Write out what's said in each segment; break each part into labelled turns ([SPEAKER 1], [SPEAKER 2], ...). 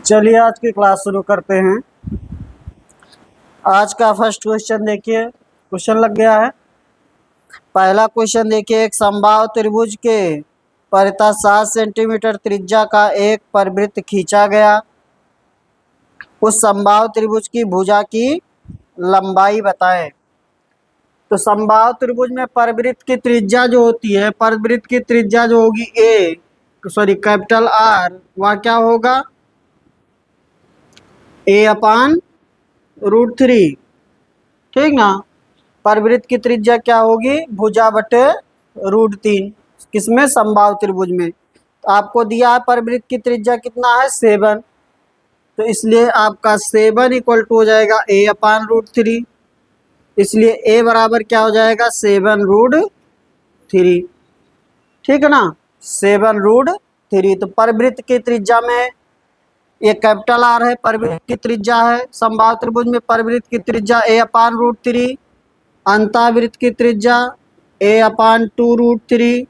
[SPEAKER 1] चलिए आज की क्लास शुरू करते हैं। आज का फर्स्ट क्वेश्चन देखिए, क्वेश्चन लग गया है। पहला क्वेश्चन देखिए, एक समबाहु त्रिभुज के परितः 7 सेंटीमीटर त्रिज्या का एक परिवृत्त खींचा गया। उस समबाहु त्रिभुज की भुजा की लंबाई बताएं। तो समबाहु त्रिभुज में परिवृत्त की त्रिज्या जो होती है, परिवृत्त की त्रिज्या जो होगी कैपिटल आर, वह क्या होगा, a/√3। ठीक ना। परिवृत्त की त्रिज्या क्या होगी, भुजा बटे √3। किसमें, समबाहु त्रिभुज में। तो आपको दिया है परिवृत्त की त्रिज्या कितना है, 7। तो इसलिए आपका 7 इक्वल टू हो जाएगा a/√3। इसलिए a बराबर क्या हो जाएगा, 7√3। ठीक है ना, 7√3। तो परिवृत्त की त्रिज्या में ये कैपिटल आर है, परिवृत्त की त्रिज्या है। समबाहु त्रिभुज में परिवृत्त की त्रिज्या a/√3, अंतःवृत्त की त्रिज्या a/2√3।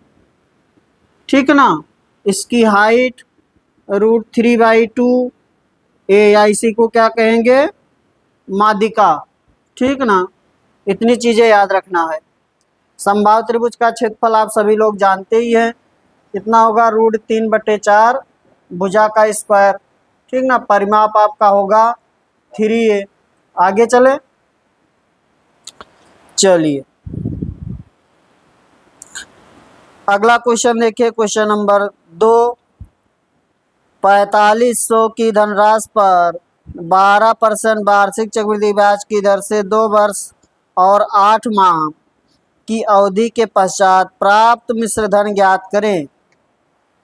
[SPEAKER 1] ठीक है ना। इसकी हाइट √3/2, ए या इसी को क्या कहेंगे, माध्यिका। ठीक ना। इतनी चीजें याद रखना है। समबाहु त्रिभुज का क्षेत्रफल आप सभी लोग जानते ही हैं, कितना होगा, √3/4 भुजा का स्क्वायर। ठीक ना। परिमाप आपका होगा 3a। आगे चले, चलिए अगला क्वेश्चन देखिए, क्वेश्चन नंबर 2। 4500 की धनराशि पर 12% वार्षिक चक्रवृद्धि ब्याज की दर से 2 वर्ष और 8 माह की अवधि के पश्चात प्राप्त मिश्र धन ज्ञात करें।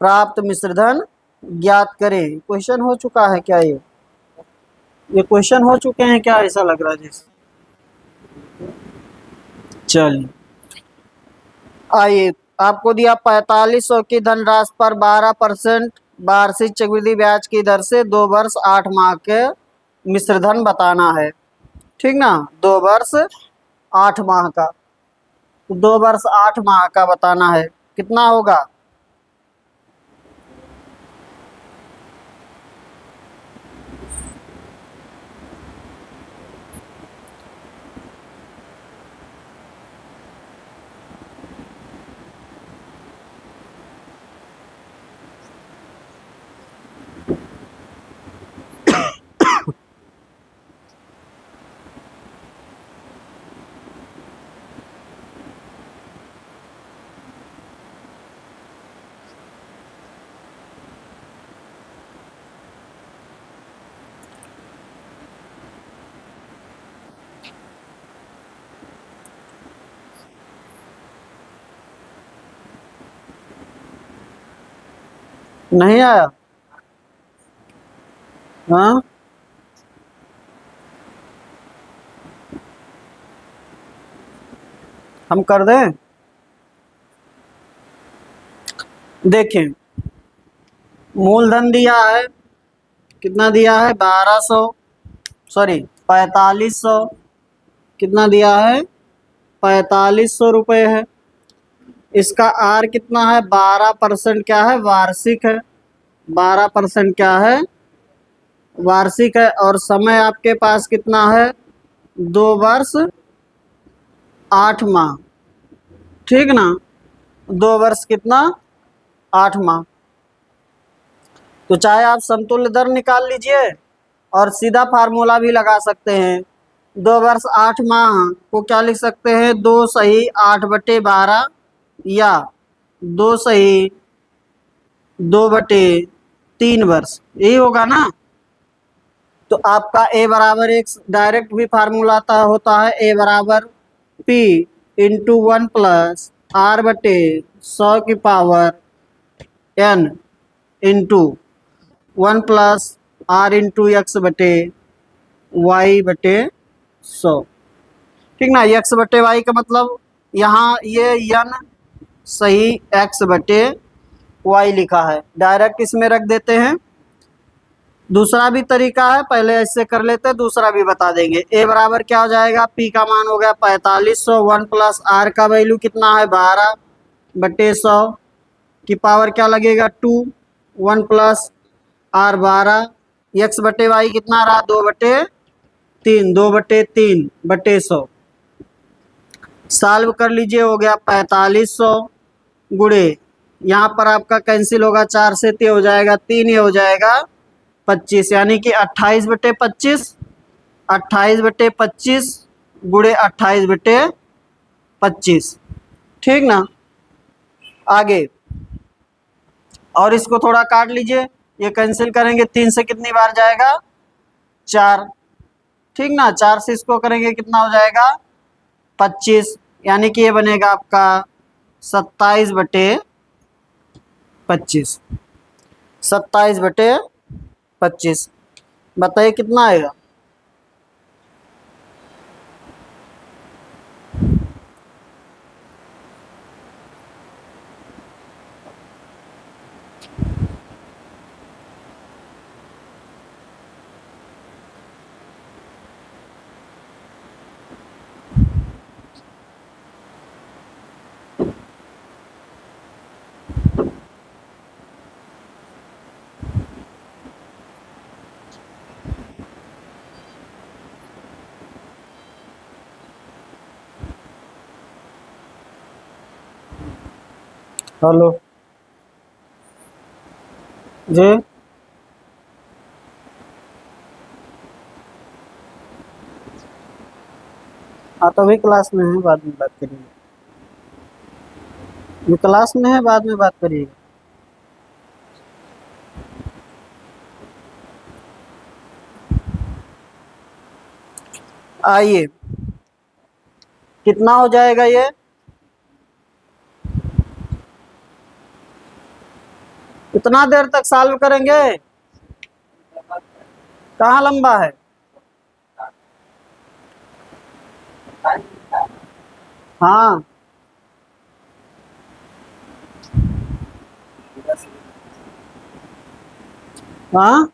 [SPEAKER 1] प्राप्त मिश्र धन ज्ञात करें। क्वेश्चन हो चुका है क्या, ये क्वेश्चन हो चुके हैं क्या, ऐसा लग रहा है जैसे। चलिए आइए, आपको दिया 4500 की धनराशि पर 12% वार्षिक चक्रवृद्धि ब्याज की दर से 2 वर्ष 8 माह के मिश्रधन बताना है। ठीक ना, 2 वर्ष 8 माह का, 2 वर्ष 8 माह का बताना है, कितना होगा, नहीं आया। हाँ, हम कर दें। देखें, मूलधन दिया है, कितना दिया है, 4500। कितना दिया है, 4500 रुपये है। इसका आर कितना है, 12% क्या है, वार्षिक है। 12% क्या है, वार्षिक है। और समय आपके पास कितना है, 2 वर्ष 8 माह। ठीक ना, 2 वर्ष कितना, 8 माह। तो चाहे आप समतुल्य दर निकाल लीजिए और सीधा फार्मूला भी लगा सकते हैं। 2 वर्ष 8 माह को क्या लिख सकते हैं, 2 सही 8/12 या 2 सही 2/3 वर्ष, यही होगा ना। तो आपका ए बराबर एक डायरेक्ट भी फार्मूला होता है, ए बराबर P/1 plus R/100 into 1 plus R/X/Y/100। ठीक ना। x/y का मतलब यहाँ ये n सही x/y लिखा है, डायरेक्ट इसमें रख देते हैं। दूसरा भी तरीका है, पहले ऐसे कर लेते हैं, दूसरा भी बता देंगे। ए बराबर क्या हो जाएगा, पी का मान हो गया 4500, 1 प्लस आर का वैल्यू कितना है, 12/100 की पावर क्या लगेगा, 2, 1 प्लस R/12 एक्स बटे वाई कितना रहा, 2/3, 2/3/100। सॉल्व कर लीजिए, हो गया 4500 गुणे, यहाँ पर आपका कैंसिल होगा, 4 से 3 हो जाएगा, 3 ये हो जाएगा 25, यानी कि 28/25, 28/25 गुणे 28/25। ठीक ना। आगे और इसको थोड़ा काट लीजिए, ये कैंसिल करेंगे, 3 से कितनी बार जाएगा, 4। ठीक ना, 4 से इसको करेंगे कितना हो जाएगा, 25, यानी कि ये बनेगा आपका 27/25, 27/25। बताइए कितना आएगा। हेलो जी, हाँ तो अभी क्लास में है, बाद में बात करेंगे। ये क्लास में है, बाद में बात करिएगा। आइए, कितना हो जाएगा ये, कितना देर तक सॉल्व करेंगे, कहाँ लंबा है। हाँ हाँ,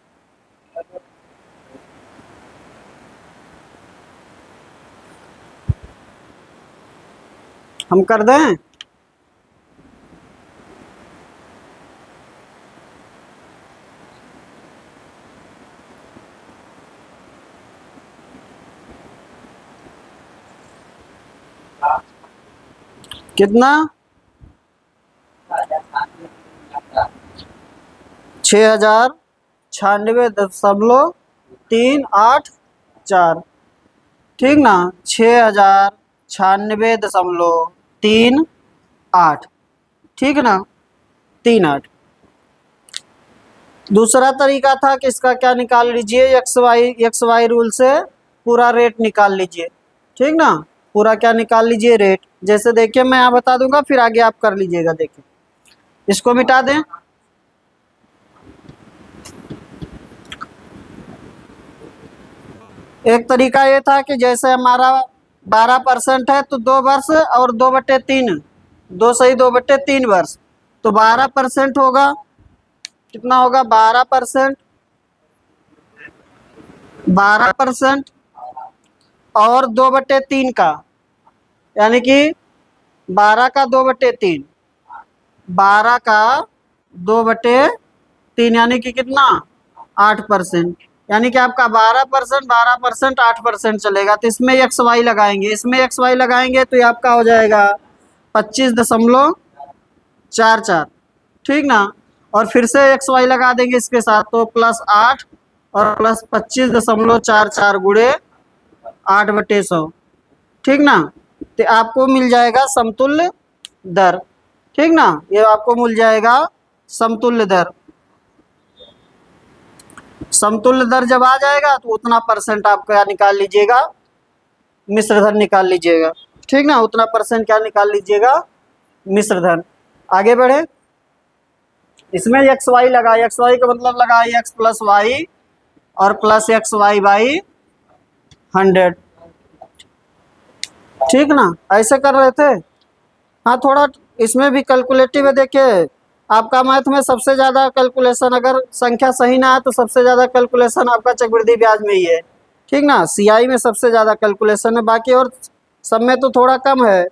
[SPEAKER 1] हम कर दें। कितना, 6096.384। ठीक ना, 6096.384। ठीक ना, 38। दूसरा तरीका था कि इसका क्या निकाल लीजिए, एक्स वाई रूल से पूरा रेट निकाल लीजिए। ठीक ना, पूरा क्या निकाल लीजिए, रेट। जैसे देखिए मैं यहाँ बता दूंगा, फिर आगे आप कर लीजिएगा। देखिए इसको मिटा दें, एक तरीका ये था कि जैसे हमारा 12% है तो 2 वर्ष और 2/3, 2 वर्ष, तो 12% होगा, कितना होगा, 12%, 12% और 2/3 का, यानी कि 12 का 2/3, 12 का 2/3, यानी कि कितना, 8%। यानी कि आपका 12%, 12%, 8% चलेगा। तो इसमें एक्स वाई लगाएंगे, इसमें एक्स वाई लगाएंगे तो ये आपका हो जाएगा 25.44। ठीक ना, और फिर से एक्स वाई लगा देंगे इसके साथ, तो +8 और +25.44 गुणे 8/100। ठीक ना, तो आपको मिल जाएगा समतुल्य दर। ठीक ना, ये आपको मिल जाएगा समतुल्य दर। समतुल्य दर जब आ जाएगा तो उतना परसेंट आप क्या निकाल लीजिएगा, मिश्र धन निकाल लीजिएगा। ठीक ना, उतना परसेंट क्या निकाल लीजिएगा, मिश्र धन। आगे बढ़े, इसमें एक्स वाई लगा, एक्स वाई का मतलब लगा एक्स प्लस वाई और प्लस एक्स वाई बाई 100। ठीक ना, ऐसे कर रहे थे। हाँ थोड़ा इसमें भी कैलकुलेटिव है। देखिए आपका मैथ में सबसे ज़्यादा कैलकुलेशन, अगर संख्या सही ना है तो सबसे ज़्यादा कैलकुलेशन आपका चक्रवृद्धि ब्याज में ही है। ठीक ना, सीआई में सबसे ज़्यादा कैलकुलेशन है, बाकी और सब में तो थोड़ा कम है।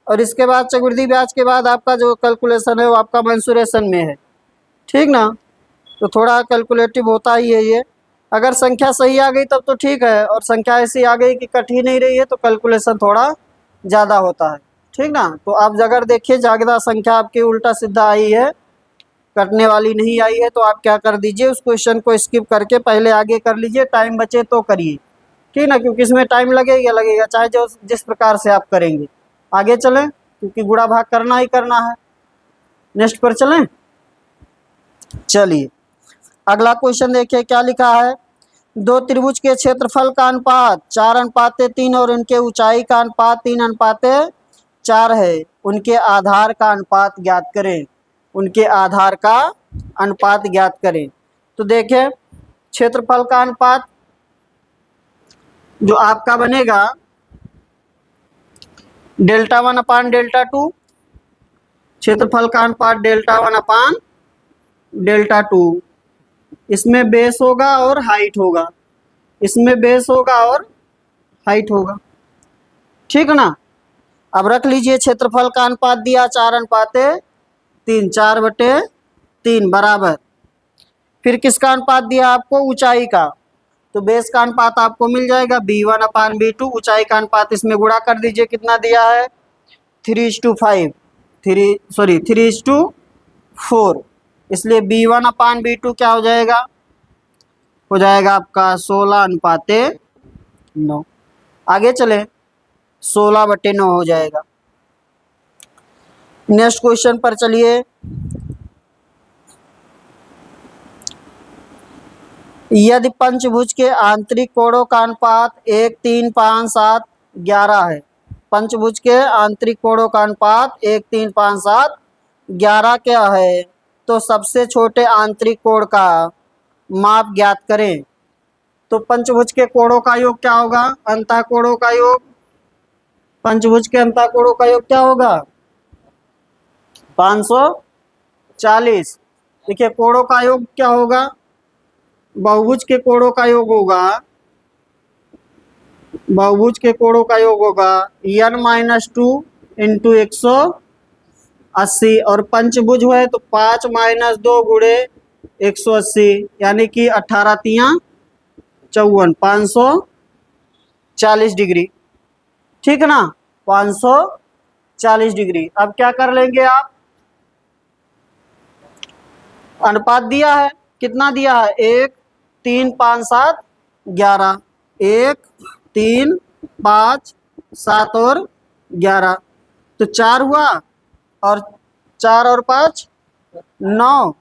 [SPEAKER 1] और इसके बाद चक्रवृद्धि ब्याज के बाद आपका जो कैलकुलेशन है वो आपका मेंसुरेशन में है। ठीक ना, तो थोड़ा कैलकुलेटिव होता ही है ये। अगर संख्या सही आ गई तब तो ठीक है, और संख्या ऐसी आ गई कि कट ही नहीं रही है तो कैलकुलेशन थोड़ा ज़्यादा होता है, ठीक ना। तो आप अगर देखिए जागदा संख्या आपकी उल्टा सीधा आई है, कटने वाली नहीं आई है, तो आप क्या कर दीजिए, उस क्वेश्चन को स्किप करके पहले आगे कर लीजिए, टाइम बचे तो करिए, ठीक ना, क्योंकि इसमें टाइम लगेगा लगेगा चाहे जो जिस प्रकार से आप करेंगे। आगे चलें, क्योंकि गुणा भाग करना ही करना है। नेक्स्ट पर चलें। चलिए अगला क्वेश्चन देखिए क्या लिखा है। दो त्रिभुज के क्षेत्रफल का अनुपात 4:3 और उनके ऊंचाई का अनुपात 3:4 है। उनके आधार का अनुपात ज्ञात करें। उनके आधार का अनुपात ज्ञात करें। तो देखिए क्षेत्रफल का अनुपात जो आपका बनेगा Δ1/Δ2, क्षेत्रफल का अनुपात Δ1/Δ2। इसमें बेस होगा और हाइट होगा, इसमें बेस होगा और हाइट होगा, ठीक है ना। अब रख लीजिए क्षेत्रफल का अनुपात दिया 4:3, 4/3 बराबर। फिर किसका अनुपात दिया आपको, ऊंचाई का, तो बेस का अनुपात आपको मिल जाएगा b1/b2। ऊंचाई का अनुपात इसमें गुणा कर दीजिए, कितना दिया है 3:5, 3:4, इसलिए b1/b2 क्या हो जाएगा, हो जाएगा आपका 16:9। आगे चले 16/9 हो जाएगा। नेक्स्ट क्वेश्चन पर चलिए। यदि पंचभुज के आंतरिक कोणों का अनुपात 1, 3, 5, 7, 11 है। पंचभुज के आंतरिक कोणों का अनुपात 1, 3, 5, 7, 11 क्या है, तो सबसे छोटे आंतरिक कोण का माप ज्ञात करें। तो पंचभुज के कोणों का योग क्या होगा, अंतःकोणों का योग, पंचभुज के अंतःकोणों का योग क्या होगा 540। देखिए कोणों का योग क्या होगा, बहुभुज के कोणों का योग होगा, बहुभुज के कोणों का योग होगा n-2 इंटू 180, और पंचभुज है तो 5-2 गुणे 180, यानी कि 18×3 = 540 डिग्री, ठीक है ना, 540 डिग्री। अब क्या कर लेंगे आप, अनुपात दिया है, कितना दिया है 1, 3, 5, 7, 11, 1, 3, 5, 7 और 11, तो 4 हुआ, और 4 और 5 9,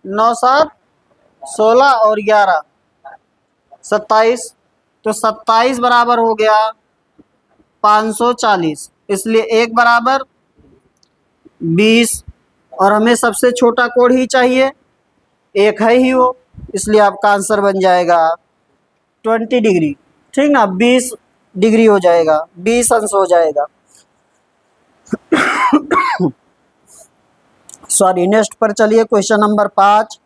[SPEAKER 1] 9, 7, 16 और 11 27, तो 27 बराबर हो गया 540, इसलिए 1 बराबर 20, और हमें सबसे छोटा कोण ही चाहिए, एक है ही वो, इसलिए आपका आंसर बन जाएगा 20 डिग्री, ठीक ना, 20 डिग्री हो जाएगा, 20 अंश हो जाएगा। सॉरी, नेक्स्ट पर चलिए क्वेश्चन नंबर 5।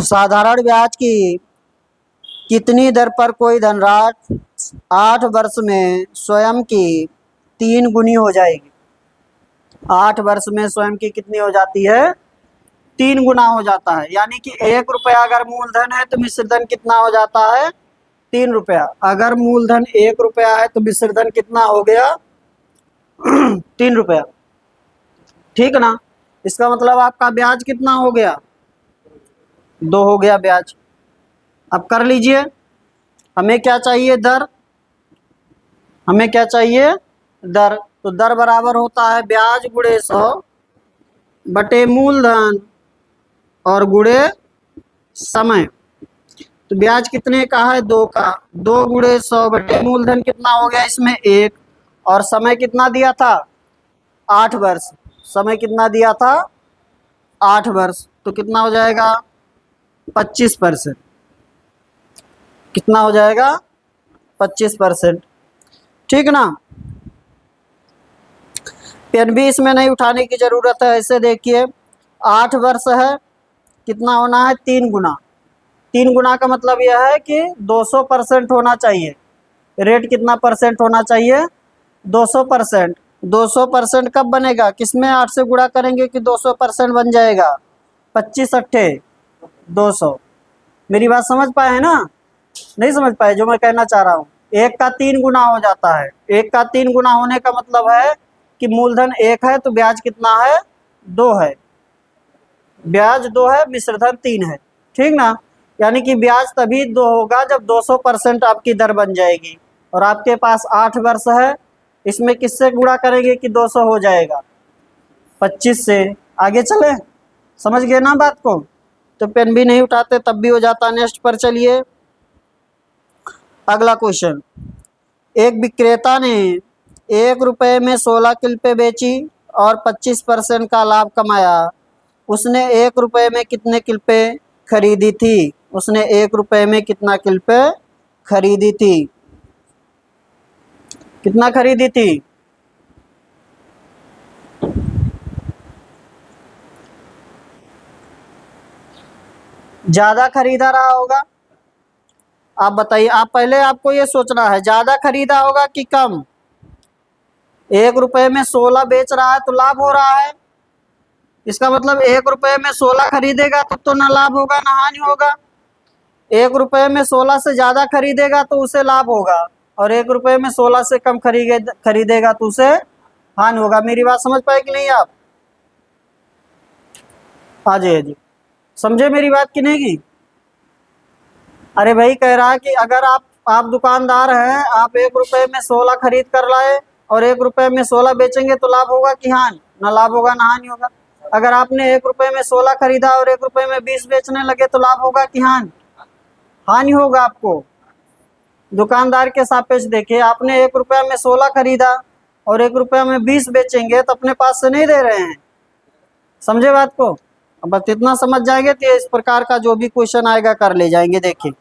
[SPEAKER 1] साधारण ब्याज की कितनी दर पर कोई धनराशि 8 वर्ष में स्वयं की 3 गुनी हो जाएगी। 8 वर्ष में स्वयं की कितनी हो जाती है, 3 गुना हो जाता है, यानी कि 1 रुपया अगर मूलधन है तो मिश्रधन कितना हो जाता है 3 रुपया। अगर मूलधन 1 रुपया है तो मिश्रधन कितना हो गया 3 रुपया, ठीक है ना। इसका मतलब आपका ब्याज कितना हो गया 2 हो गया ब्याज। अब कर लीजिए, हमें क्या चाहिए दर, हमें क्या चाहिए दर, तो दर बराबर होता है ब्याज गुणे 100 बटे मूलधन और गुणे समय। तो ब्याज कितने का है 2 का, 2 गुणे 100 बटे मूलधन कितना हो गया इसमें 1, और समय कितना दिया था 8 वर्ष, समय कितना दिया था 8 वर्ष, तो कितना हो जाएगा 25%, कितना हो जाएगा 25%, ठीक ना। पेन भी इसमें नहीं उठाने की जरूरत है, ऐसे देखिए 8 वर्ष है, कितना होना है 3 गुना। 3 गुना का मतलब यह है कि 200% होना चाहिए। रेट कितना परसेंट होना चाहिए 200%। 200% कब बनेगा, किसमें 8 से गुणा करेंगे कि 200% बन जाएगा, 25 × 8 = 200, मेरी बात समझ पाए है ना? नहीं समझ पाए जो मैं कहना चाह रहा हूँ? 1 का 3 गुना हो जाता है। 1 का 3 गुना होने का मतलब है कि मूलधन 1 है तो ब्याज कितना है? 2 है। ब्याज 2 है, मिश्रधन 3 है। ठीक ना? यानी कि ब्याज तभी 2 होगा जब 200% आपकी दर बन जाएगी। और आपके पास 8 वर्ष है, इसमें किससे गुणा करेंगे कि 200 हो जाएगा? 25 से। आगे चले, समझ गए ना बात को? तो पेन भी नहीं उठाते तब भी हो जाता। नेक्स्ट पर चलिए, अगला क्वेश्चन। एक विक्रेता ने 1 रुपये में 16 क्लिपें बेची और 25% का लाभ कमाया। उसने 1 रुपये में कितने क्लिपें खरीदी थी? उसने 1 रुपये में कितना क्लिपें खरीदी थी? कितना खरीदी थी? ज्यादा खरीदा रहा होगा? आप बताइए। आप पहले आपको ये सोचना है ज्यादा खरीदा होगा कि कम। 1 रुपये में 16 बेच रहा है तो लाभ हो रहा है। इसका मतलब 1 रुपये में 16 खरीदेगा तो ना लाभ होगा ना हानि होगा। 1 रुपये में 16 से ज्यादा खरीदेगा तो उसे लाभ होगा, और 1 रुपये में 16 से कम खरीदेगा तो उसे हानि होगा। मेरी बात समझ पाए कि नहीं आप? हाँ जी, हाँ जी, समझे मेरी बात कि नहीं की? अरे भाई कह रहा है कि अगर आप दुकानदार हैं, आप 1 रुपये में 16 खरीद कर लाए और 1 रुपये में 16 बेचेंगे तो लाभ होगा कि हानि? ना लाभ होगा ना हानि होगा। अगर आपने 1 रुपये में 16 खरीदा और 1 रुपये में 20 बेचने लगे तो लाभ होगा कि हानि? हानि होगा आपको। दुकानदार के सापेक्ष देखिए, आपने 1 रुपया में 16 खरीदा और 1 रुपया में 20 बेचेंगे तो अपने पास से नहीं दे रहे हैं। समझे बात को? अब बस इतना समझ जाएंगे तो इस प्रकार का जो भी क्वेश्चन आएगा कर ले जाएंगे। देखिए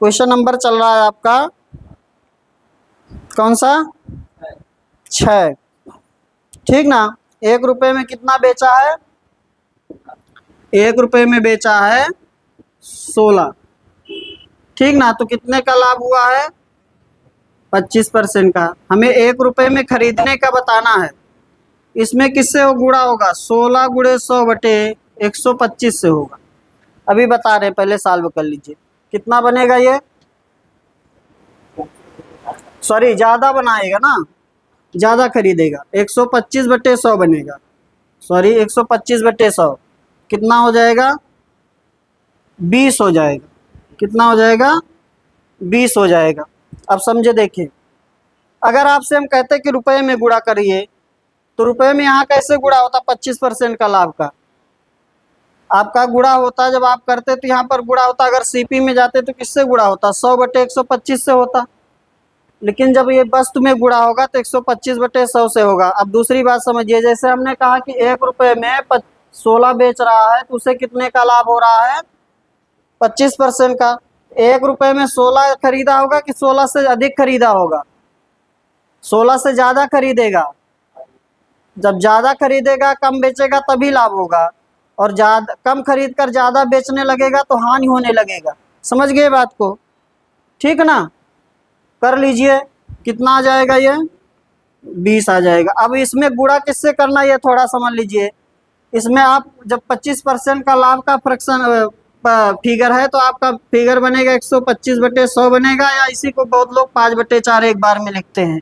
[SPEAKER 1] क्वेश्चन नंबर चल रहा है आपका कौन सा? 6। ठीक ना? 1 रुपये में कितना बेचा है? 1 रुपये में बेचा है 16। ठीक ना? तो कितने का लाभ हुआ है? 25% का। हमें 1 रुपये में खरीदने का बताना है। इसमें किससे वो गुणा होगा? 16 गुणे 100 बटे 125 से होगा। अभी बता रहे हैं, पहले सॉल्व कर लीजिए। कितना बनेगा ये? सॉरी, ज्यादा बनाएगा ना, ज्यादा खरीदेगा। 125 बटे 100 बनेगा। सॉरी, 125 बटे 100 कितना हो जाएगा? 20 हो जाएगा। कितना हो जाएगा? 20 हो जाएगा। अब समझे, देखिए अगर आपसे हम कहते कि रुपए में गुणा करिए तो रुपए में यहाँ कैसे गुणा होता? 25% का लाभ का आपका गुणा होता। जब आप करते तो यहाँ पर गुणा होता। अगर सीपी में जाते तो किससे गुणा होता? 100 बटे 125 से होता। लेकिन जब ये वस्तु में गुणा होगा तो 125 बटे 100 से होगा। अब दूसरी बात समझिए, जैसे हमने कहा कि 1 रुपये में 16 बेच रहा है तो उसे कितने का लाभ हो रहा है? 25% का। 1 रुपये में 16 खरीदा होगा कि 16 से अधिक खरीदा होगा? 16 से ज्यादा खरीदेगा। जब ज्यादा खरीदेगा, कम बेचेगा तभी लाभ होगा, और ज्यादा कम खरीद कर ज्यादा बेचने लगेगा तो हानि होने लगेगा। समझ गए बात को? ठीक ना? कर लीजिए। कितना आ जाएगा ये? 20 आ जाएगा। अब इसमें गुणा किससे करना है ये थोड़ा समझ लीजिए। इसमें आप जब 25% का लाभ का फ्रैक्शन फिगर है तो आपका फिगर बनेगा 125 बटे 100 बनेगा, या इसी को बहुत लोग 5 बटे 4 एक बार में लिखते हैं।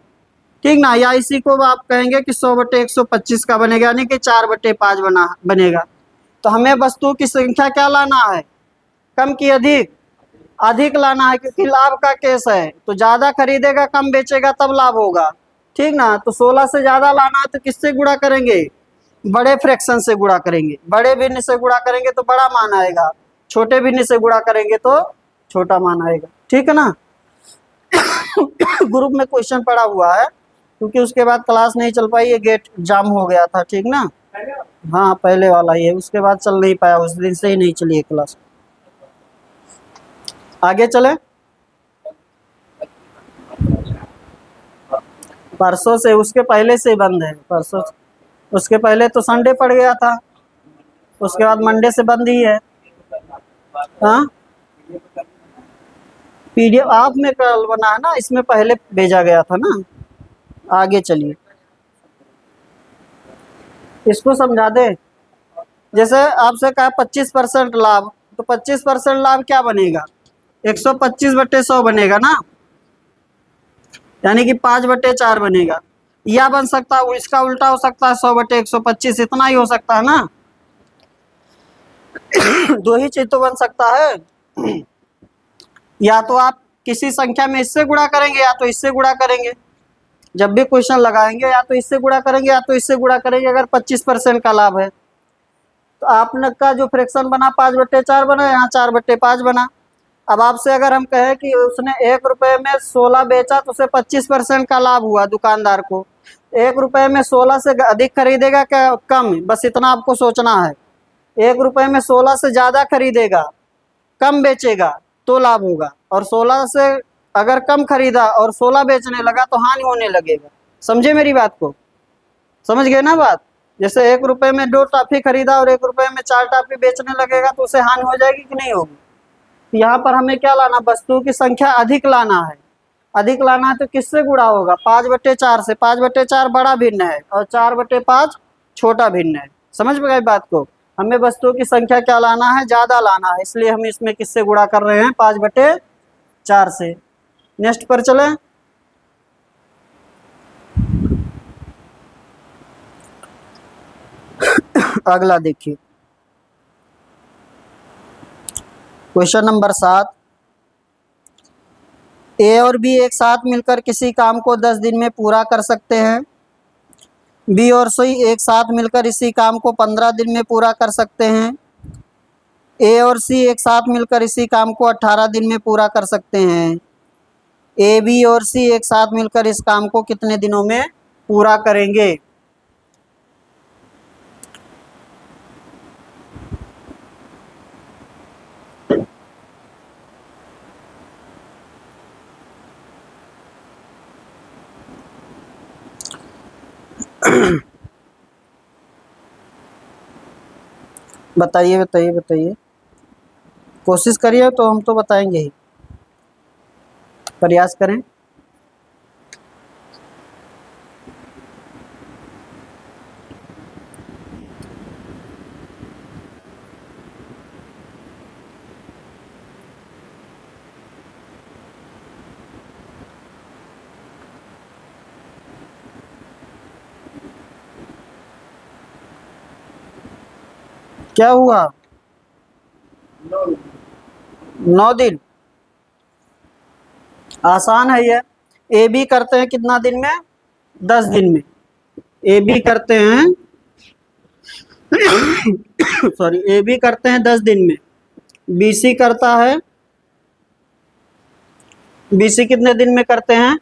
[SPEAKER 1] ठीक ना? या इसी को आप कहेंगे कि 100 बटे 125 का बनेगा, यानी कि 4 बटे 5 बनेगा। तो हमें वस्तुओं की संख्या क्या लाना है? कम की अधिक? अधिक लाना है, क्योंकि लाभ का केस है। तो ज्यादा खरीदेगा कम बेचेगा तब लाभ होगा। ठीक ना? तो 16 से ज्यादा लाना है तो किससे गुणा करेंगे? बड़े फ्रैक्शन से गुणा करेंगे। बड़े भिन्न से गुणा करेंगे तो बड़ा मान आएगा, छोटे भिन्न से गुणा करेंगे तो छोटा मान आएगा। ठीक है ना? ग्रुप में क्वेश्चन पड़ा हुआ है, क्योंकि उसके बाद क्लास नहीं चल पाई, ये गेट जाम हो गया था। ठीक ना? हाँ, पहले वाला ही है, उसके बाद चल नहीं पाया, उस दिन से ही नहीं चली है क्लास। आगे चले। परसों से, उसके पहले से बंद है। परसों, उसके पहले तो संडे पड़ गया था, उसके बाद मंडे से बंद ही है। हाँ, पीडीएफ आप में कल बना है ना, इसमें पहले भेजा गया था ना। आगे चलिए, इसको समझा दे। जैसे आपसे कहा 25% लाभ, तो 25% लाभ क्या बनेगा, 125/100 बनेगा ना, यानी कि 5/4 बनेगा। या बन सकता है, इसका उल्टा हो सकता है, 100/125, इतना ही हो सकता है ना। दो ही चीज तो बन सकता है, या तो आप किसी संख्या में इससे गुणा करेंगे या तो इससे गुणा करेंगे। जब भी क्वेश्चन लगाएंगे या तो इससे गुणा करेंगे या तो इससे गुणा करेंगे, अगर 25% का लाभ है। तो आपने का जो फ्रैक्शन बना 5/4 बना, यहाँ 4/5 बना। अब आपसे अगर हम कहें कि उसने 1 रुपए में 16 बेचा तो उसे 25% का लाभ हुआ दुकानदार को, 1 रुपए में 16 से अधिक खरीदेगा क्या कम, बस इतना आपको सोचना है। 1 रुपए में 16 से ज़्यादा खरीदेगा, कम बेचेगा तो लाभ होगा, और 16 से अगर कम खरीदा और 16 बेचने लगा तो हानि होने लगेगा। समझे मेरी बात को, समझ गए ना बात। जैसे 1 रुपए में 2 टॉफी खरीदा और 1 रुपए में 4 टॉफी बेचने लगेगा तो उसे हानि हो जाएगी कि नहीं होगी। यहाँ पर हमें क्या लाना, वस्तुओं की संख्या अधिक लाना है। अधिक लाना है तो किससे गुणा होगा, 5/4 से। 5/4 बड़ा भिन्न है और 4/5 छोटा भिन्न है। समझ में गई बात को। हमें वस्तुओं की संख्या क्या लाना है, ज्यादा लाना है, इसलिए हम इसमें किससे गुणा कर रहे हैं, 5/4 से। नेक्स्ट पर चले। अगला देखिए, क्वेश्चन नंबर 7। ए और बी एक साथ मिलकर किसी काम को 10 दिन में पूरा कर सकते हैं। बी और सी एक साथ मिलकर इसी काम को 15 दिन में पूरा कर सकते हैं। ए और सी एक साथ मिलकर इसी काम को 18 दिन में पूरा कर सकते हैं। ए बी और सी एक साथ मिलकर इस काम को कितने दिनों में पूरा करेंगे। बताइए बताइए बताइए, कोशिश करिए तो हम तो बताएंगे ही, प्रयास करें। क्या हुआ, 9 दिन। आसान है ये। ए बी करते हैं कितना दिन में, 10 दिन में। ए बी करते हैं सॉरी, ए बी करते हैं 10 दिन में। बी सी करता है, बी सी कितने दिन में करते हैं,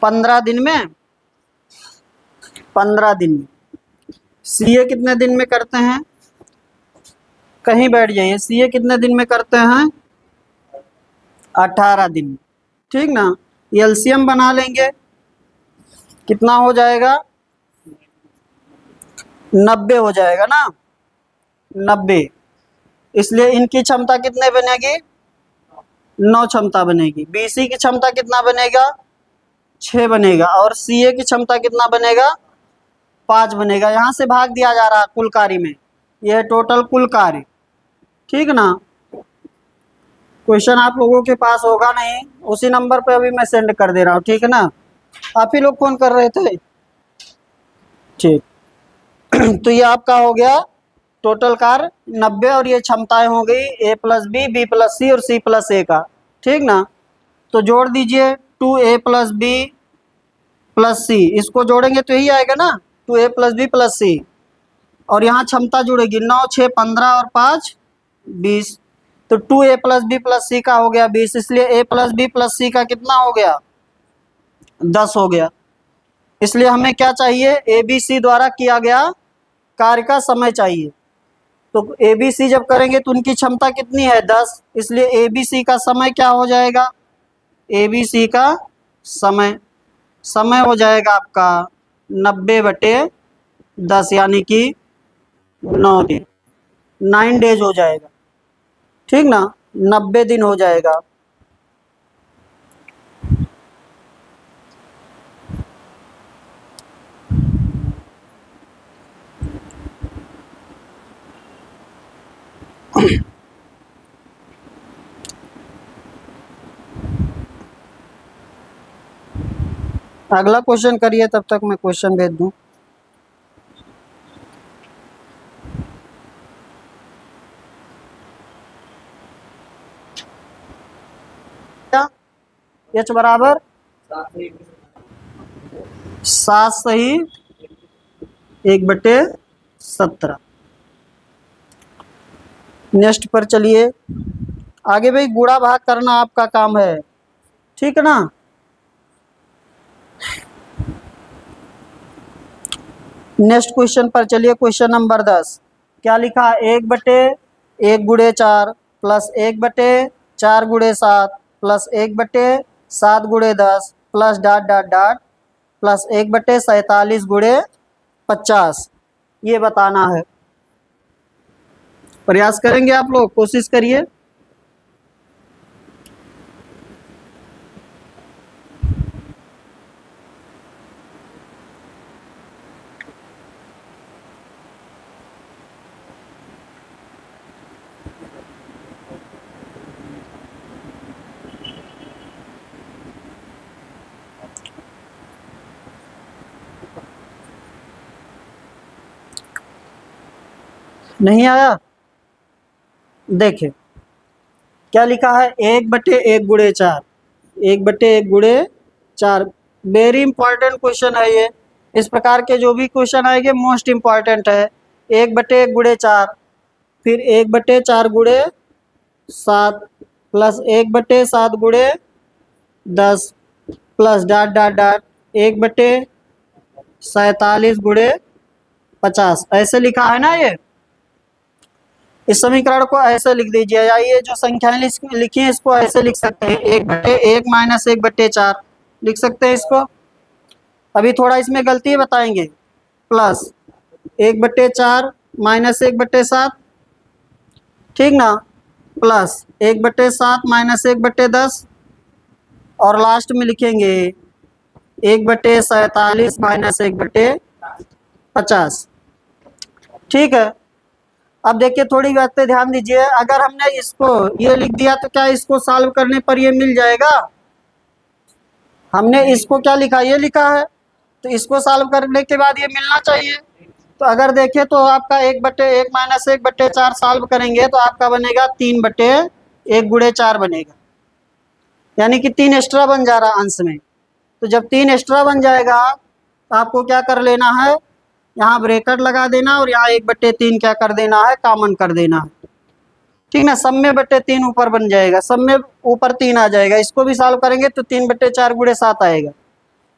[SPEAKER 1] 15 दिन में। 15 दिन में। सी ए कितने दिन में करते हैं, कहीं बैठ जाइए, सी ए कितने दिन में करते हैं, 18 दिन में। ठीक ना। एलसीएम बना लेंगे, कितना हो जाएगा, 90 हो जाएगा ना, 90। इसलिए इनकी क्षमता कितने बनेगी, 9 क्षमता बनेगी। बीसी की क्षमता कितना बनेगा, 6 बनेगा, और सीए की क्षमता कितना बनेगा, 5 बनेगा। यहाँ से भाग दिया जा रहा है कुल कार्य में, यह टोटल कुल कार्य। ठीक ना। क्वेश्चन आप लोगों के पास होगा नहीं, उसी नंबर पे अभी मैं सेंड कर दे रहा हूँ, ठीक है ना। आप ही लोग फोन कर रहे थे, ठीक। तो ये आपका हो गया टोटल कार्य 90, और ये क्षमताएं हो गई ए प्लस बी, बी प्लस सी और सी प्लस ए का। ठीक ना। तो जोड़ दीजिए 2a प्लस बी प्लस सी, इसको जोड़ेंगे तो यही आएगा ना, 2a प्लस बी प्लस सी। और यहाँ क्षमता जुड़ेगी 9 6 15 और 5 20। तो 2a प्लस बी प्लस सी का हो गया 20, इसलिए a प्लस बी प्लस सी का कितना हो गया, 10 हो गया। इसलिए हमें क्या चाहिए, ए बी सी द्वारा किया गया कार्य का समय चाहिए। तो ए बी सी जब करेंगे तो उनकी क्षमता कितनी है, 10। इसलिए ए बी सी का समय क्या हो जाएगा, ए बी सी का समय, समय हो जाएगा आपका 90/10, यानी कि 9 दिन, 9 डेज हो जाएगा। ठीक ना, 90 दिन हो जाएगा। अगला क्वेश्चन करिए, तब तक मैं क्वेश्चन भेज दूं। एच बराबर 7 सही 1/17। नेक्स्ट पर चलिए आगे। भाई गुणा भाग करना आपका काम है, ठीक है ना। नेक्स्ट क्वेश्चन पर चलिए, क्वेश्चन नंबर 10। क्या लिखा है? 1/1 plus 1/4 plus 1/7 plus dot dot dot plus 1/47 ये बताना है। प्रयास करेंगे आप लोग, कोशिश करिए। नहीं आया? देखिए क्या लिखा है? 1/1 × 4, 1/1 × 4। वेरी इंपॉर्टेंट क्वेश्चन है ये। इस प्रकार के जो भी क्वेश्चन आएंगे मोस्ट इंपॉर्टेंट है। 1/1 × 4, फिर 1/4 × 7 plus 1/7 × 10 plus dot dot dot 1/47 × 50 ऐसे लिखा है ना ये। इस समीकरण को ऐसे लिख दीजिए, या ये जो संख्याएं लिखी है इसको ऐसे लिख सकते हैं, 1/1 - 1/4 लिख सकते हैं इसको। अभी थोड़ा इसमें गलती बताएंगे। प्लस 1/4 - 1/7, ठीक ना, प्लस 1/7 - 1/10 और लास्ट में लिखेंगे 1/47 - 1/50। ठीक है। अब देखिए थोड़ी बात पे ध्यान दीजिए। अगर हमने इसको ये लिख दिया तो क्या इसको सॉल्व करने पर ये मिल जाएगा? हमने इसको क्या लिखा? ये लिखा है, तो इसको सॉल्व करने के बाद ये मिलना चाहिए। तो अगर देखें तो आपका 1/1 - 1/4 सॉल्व करेंगे तो आपका बनेगा 3/1 × 4 बनेगा, यानी कि 3 एक्स्ट्रा बन जा रहा अंश में। तो जब 3 एक्स्ट्रा बन जाएगा तो आपको क्या कर लेना है, यहाँ ब्रैकेट लगा देना और यहाँ 1/3 क्या कर देना है, कॉमन कर देना है, ठीक ना। सब में बटे 3 ऊपर बन जाएगा, सब में ऊपर 3 आ जाएगा। इसको भी सॉल्व करेंगे तो 3/4 × 7 आएगा।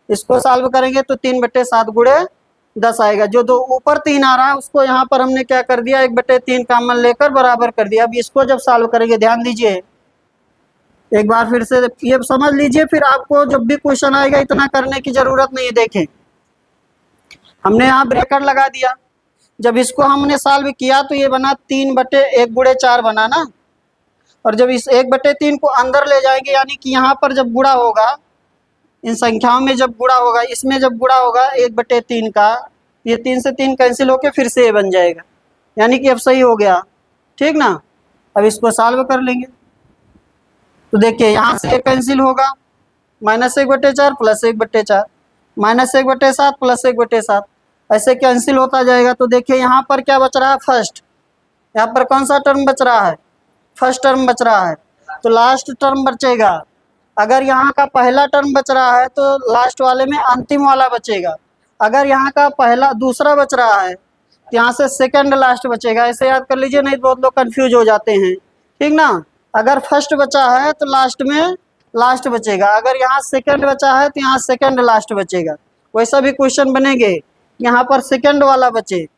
[SPEAKER 1] इसको सॉल्व करेंगे तो 3/7 × 10 आएगा। जो दो ऊपर 3 आ रहा है उसको यहाँ पर हमने क्या कर दिया, 1/3 कॉमन लेकर बराबर कर दिया। अब इसको जब सॉल्व करेंगे, ध्यान दीजिए एक बार फिर से ये समझ लीजिए, फिर आपको जब भी क्वेश्चन आएगा इतना करने की जरूरत नहीं है। देखें हमने यहाँ ब्रैकेट लगा दिया, जब इसको हमने सॉल्व किया तो ये बना 3/1 × 4 बना ना। और जब इस 1/3 को अंदर ले जाएंगे, यानी कि यहाँ पर जब गुणा होगा, इन संख्याओं में जब गुणा होगा, इसमें जब गुणा होगा 1/3 का, ये 3 से 3 कैंसिल होके फिर से ये बन जाएगा, यानी कि अब सही हो गया, ठीक ना। अब इसको सॉल्व कर लेंगे तो देखिए यहाँ से कैंसिल होगा, -1/4 प्लस 1/4 -1/7 प्लस 1/7 ऐसे कैंसिल होता जाएगा। तो देखिए यहाँ पर क्या बच रहा है, फर्स्ट। यहाँ पर कौन सा टर्म बच रहा है, फर्स्ट टर्म बच रहा है। तो लास्ट टर्म बचेगा। अगर यहाँ का पहला टर्म बच रहा है तो लास्ट वाले में अंतिम वाला बचेगा। अगर यहाँ का पहला दूसरा बच रहा है तो यहाँ से सेकंड लास्ट बचेगा। ऐसे याद कर लीजिए, नहीं बहुत लोग कंफ्यूज हो जाते हैं, ठीक ना। अगर फर्स्ट बचा है तो लास्ट में लास्ट बचेगा, अगर यहाँ सेकंड बचा है तो यहाँ सेकंड लास्ट बचेगा। वैसा भी क्वेश्चन बनेंगे, यहाँ पर सेकंड वाला बचे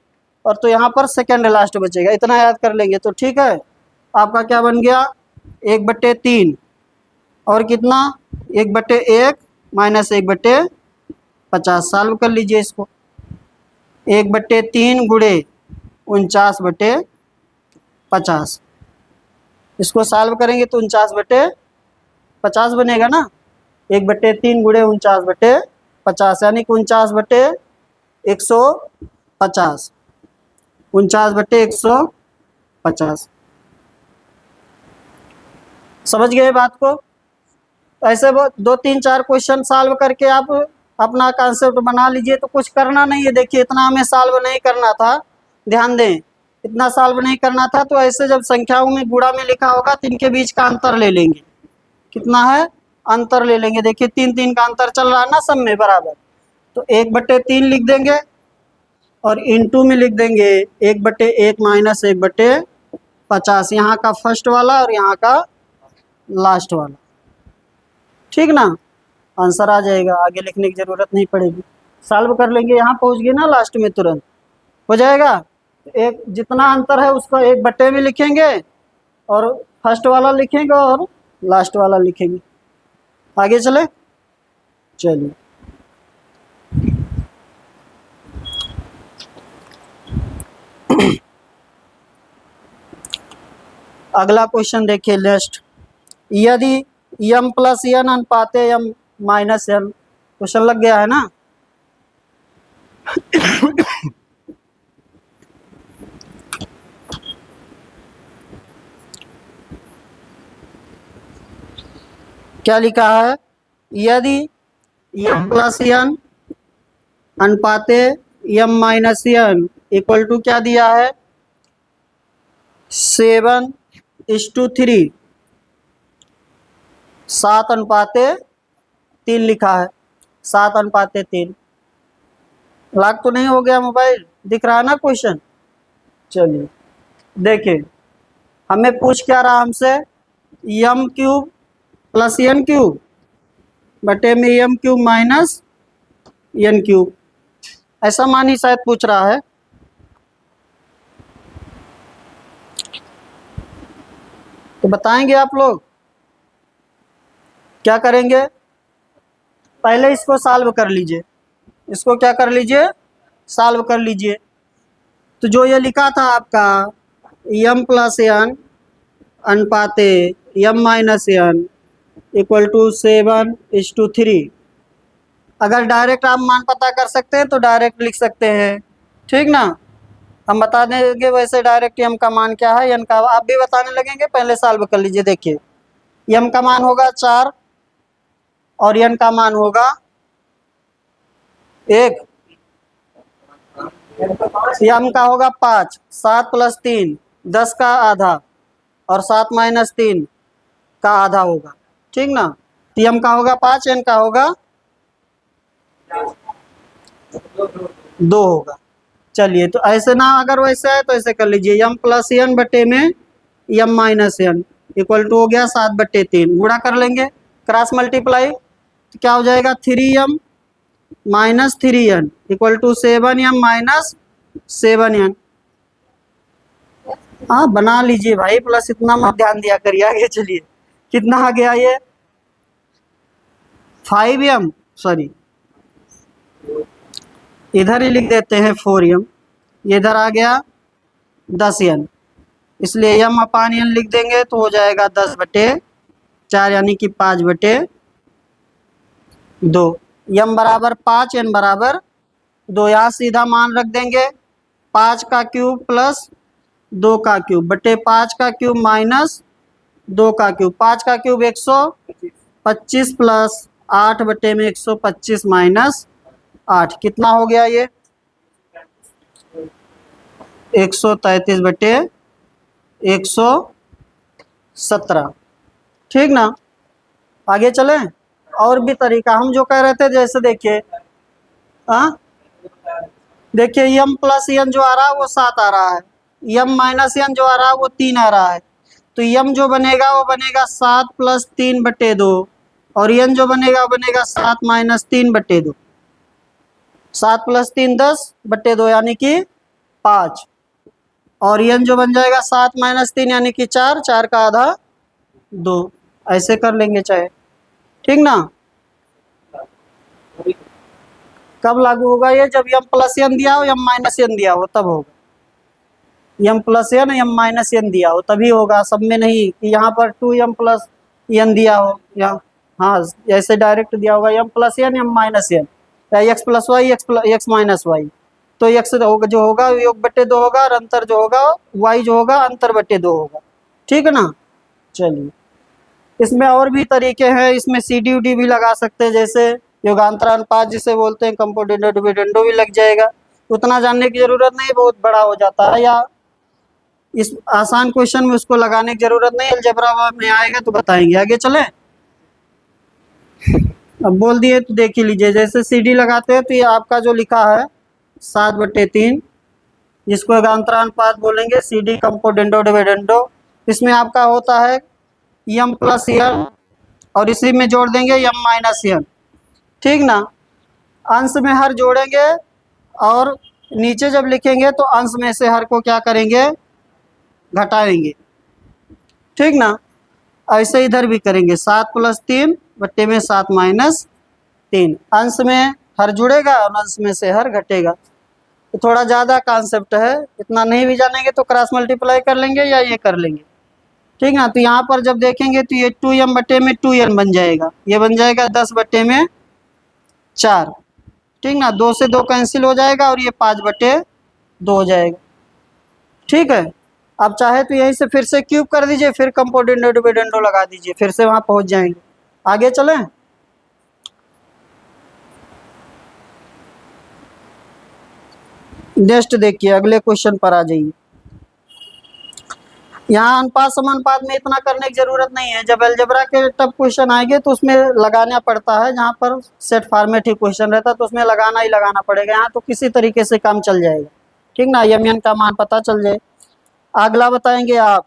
[SPEAKER 1] और तो यहाँ पर सेकंड लास्ट बचेगा। इतना याद कर लेंगे तो ठीक है। आपका क्या बन गया, 1/3 और कितना 1/1 - 1/50। सॉल्व कर लीजिए इसको। 1/3 × 49/50, इसको सॉल्व करेंगे तो 49/50 बनेगा ना। 1/3 × 49/50 यानी कि 49/150, 49/150। समझ गए बात को? ऐसे वो 2 3 4 क्वेश्चन सॉल्व करके आप अपना कॉन्सेप्ट बना लीजिए, तो कुछ करना नहीं है। देखिए इतना हमें सॉल्व नहीं करना था, ध्यान दें, इतना सॉल्व नहीं करना था। तो ऐसे जब संख्याओं में गुणा में लिखा होगा तो इनके बीच का अंतर ले लेंगे, कितना है अंतर ले लेंगे। देखिए 3 3 का अंतर चल रहा है ना, सब में बराबर, तो 1/3 लिख देंगे और इनटू में लिख देंगे 1/1 माइनस 1/50, यहाँ का फर्स्ट वाला और यहाँ का लास्ट वाला, ठीक ना, आंसर आ जाएगा, आगे लिखने की जरूरत नहीं पड़ेगी। सॉल्व कर लेंगे, यहाँ पहुँच गए ना लास्ट में, तुरंत हो जाएगा। एक जितना अंतर है उसको 1/, में लिखेंगे और फर्स्ट वाला लिखेंगे और लास्ट वाला लिखेंगे। आगे चले, चलिए अगला क्वेश्चन देखिए नेक्स्ट। यदि m प्लस n अनुपाते m माइनस n, क्वेश्चन लग गया है ना। क्या लिखा है, यदि m प्लस n अनुपाते m minus n equal to क्या दिया है 7:3, 7:3 लिखा है, 7:3। लाख तो नहीं हो गया मोबाइल, दिख रहा है ना क्वेश्चन। चलिए देखिए, हमें पूछ क्या रहा हमसे, m³ प्लस n³ बटे में m³ माइनस n³, ऐसा मान ही शायद पूछ रहा है। तो बताएंगे आप लोग क्या करेंगे, पहले इसको सॉल्व कर लीजिए, इसको क्या कर लीजिए, सॉल्व कर लीजिए। तो जो ये लिखा था आपका m प्लस n अनुपाते m minus n equal to 7:3, अगर डायरेक्ट आप मान पता कर सकते हैं तो डायरेक्ट लिख सकते हैं, ठीक ना। हम बता देंगे वैसे डायरेक्ट m का मान क्या है, n का आप भी बताने लगेंगे, पहले सॉल्व कर लीजिए। देखिए m का मान होगा 4 और n का मान होगा 1, m का होगा 5, 7 प्लस 3 10 का आधा और 7 माइनस 3 का आधा होगा, ठीक ना। तो m का होगा 5, n का होगा 2 होगा। चलिए तो ऐसे ना, अगर वैसे है तो ऐसे कर लीजिए, m प्लस n बटे में m minus n equal to हो गया 7/3, गुणा कर लेंगे, क्रॉस मल्टीप्लाई, तो क्या हो जाएगा 3m minus 3n equal to 7m minus 7n। हाँ बना लीजिए भाई, प्लस इतना मत ध्यान दिया करिए। आगे चलिए, कितना आ गया ये 5m, सॉरी इधर ही लिख देते हैं 4m, ये इधर आ गया 10n, इसलिए m अपान n लिख देंगे तो हो जाएगा 10/4 यानी कि 5/2। m बराबर 5, n बराबर 2, यहाँ सीधा मान रख देंगे 5 का क्यूब प्लस 2 का क्यूब बटे 5 का क्यूब माइनस 2 का क्यूब, 5 का क्यूब 125 प्लस 8 बटे में 125 माइनस 8, कितना हो गया ये 133/117, ठीक ना। आगे चलें, और भी तरीका हम जो कह रहे थे, जैसे देखिए देखिए m प्लस n जो आ रहा है वो 7 आ रहा है, m माइनस n जो आ रहा है वो 3 आ रहा है, तो m जो बनेगा वो बनेगा 7 प्लस 3/2 और n जो बनेगा वो बनेगा 7 माइनस 3/2, 7 प्लस 3 10/2 यानी कि 5, और n जो बन जाएगा 7 माइनस 3 यानी कि 4, 4 का आधा 2, ऐसे कर लेंगे चाहे, ठीक ना। कब लागू होगा ये, जब m प्लस n दिया हो m माइनस n दिया हो तब होगा, m plus n m minus n दिया हो तभी होगा, सब में नहीं कि यहाँ पर 2m प्लस n दिया हो, या हाँ ऐसे डायरेक्ट दिया होगा m plus n m minus n, या x plus y x minus y, तो x जो होगा योग बटे 2 होगा और अंतर जो होगा y जो होगा अंतर बटे 2 होगा, ठीक है ना। चलिए इसमें और भी तरीके हैं, इसमें CD UD भी लगा सकते हैं, जैसे योगांतर अनुपात जिसे बोलते हैं, कंपोनेंडो डिविडेंडो भी लग जाएगा। उतना जानने की जरूरत नहीं, बहुत बड़ा हो जाता है, या इस आसान क्वेश्चन में उसको लगाने की जरूरत नहीं, अलजेब्रा में आएगा तो बताएंगे। आगे चले, अब बोल दिए तो देख ही लीजिए। जैसे CD लगाते हैं तो ये आपका जो लिखा है 7/3, जिसको योगांतरानुपात बोलेंगे, CD कंपोनेंडो डिविडेंडो, इसमें आपका होता है m प्लस n, और इसी में जोड़ देंगे m माइनस n, ठीक ना। अंश में हर जोड़ेंगे और नीचे जब लिखेंगे तो अंश में से हर को क्या करेंगे, घटाएंगे, ठीक ना। ऐसे इधर भी करेंगे, 7+3/7 अंश में हर जुड़ेगा और अंश में से हर घटेगा। तो थोड़ा ज़्यादा कॉन्सेप्ट है, इतना नहीं भी जानेंगे तो क्रॉस मल्टीप्लाई कर लेंगे या ये कर लेंगे, ठीक ना। तो यहाँ पर जब देखेंगे तो ये 2m/2n बन जाएगा, ये बन जाएगा 10/4, ठीक ना। 2 से 2 कैंसिल हो जाएगा और ये 5/2 हो जाएगा, ठीक है। अब चाहे तो यहीं से फिर से क्यूब कर दीजिए, फिर कंपोनेंडो डिविडेंडो लगा दीजिए, फिर से वहां पहुंच जाएंगे। आगे चलें, नेक्स्ट देखिए, अगले क्वेश्चन पर आ जाइए। यहाँ अनुपात समानुपात में इतना करने की जरूरत नहीं है, जब अलजेब्रा के तब क्वेश्चन आएंगे तो उसमें लगाना पड़ता है, जहाँ पर सेट फॉर्मेट ही क्वेश्चन रहता है तो उसमें लगाना ही लगाना पड़ेगा। यहाँ तो किसी तरीके से काम चल जाएगा, ठीक ना, mn का मान पता चल जाए। अगला बताएंगे आप,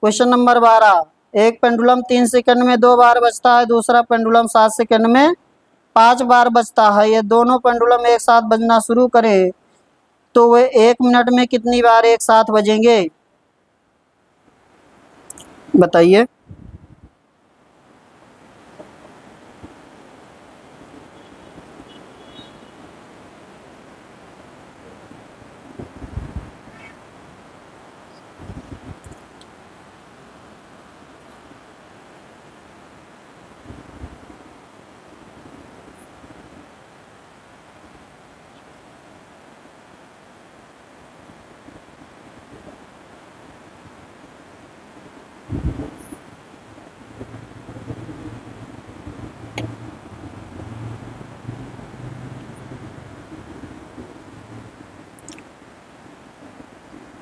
[SPEAKER 1] क्वेश्चन नंबर 12, एक पेंडुलम 3 सेकंड में 2 बार बजता है, दूसरा पेंडुलम 7 सेकंड में 5 बार बजता है। ये दोनों पेंडुलम एक साथ बजना शुरू करें तो वे 1 मिनट में कितनी बार एक साथ बजेंगे, बताइए।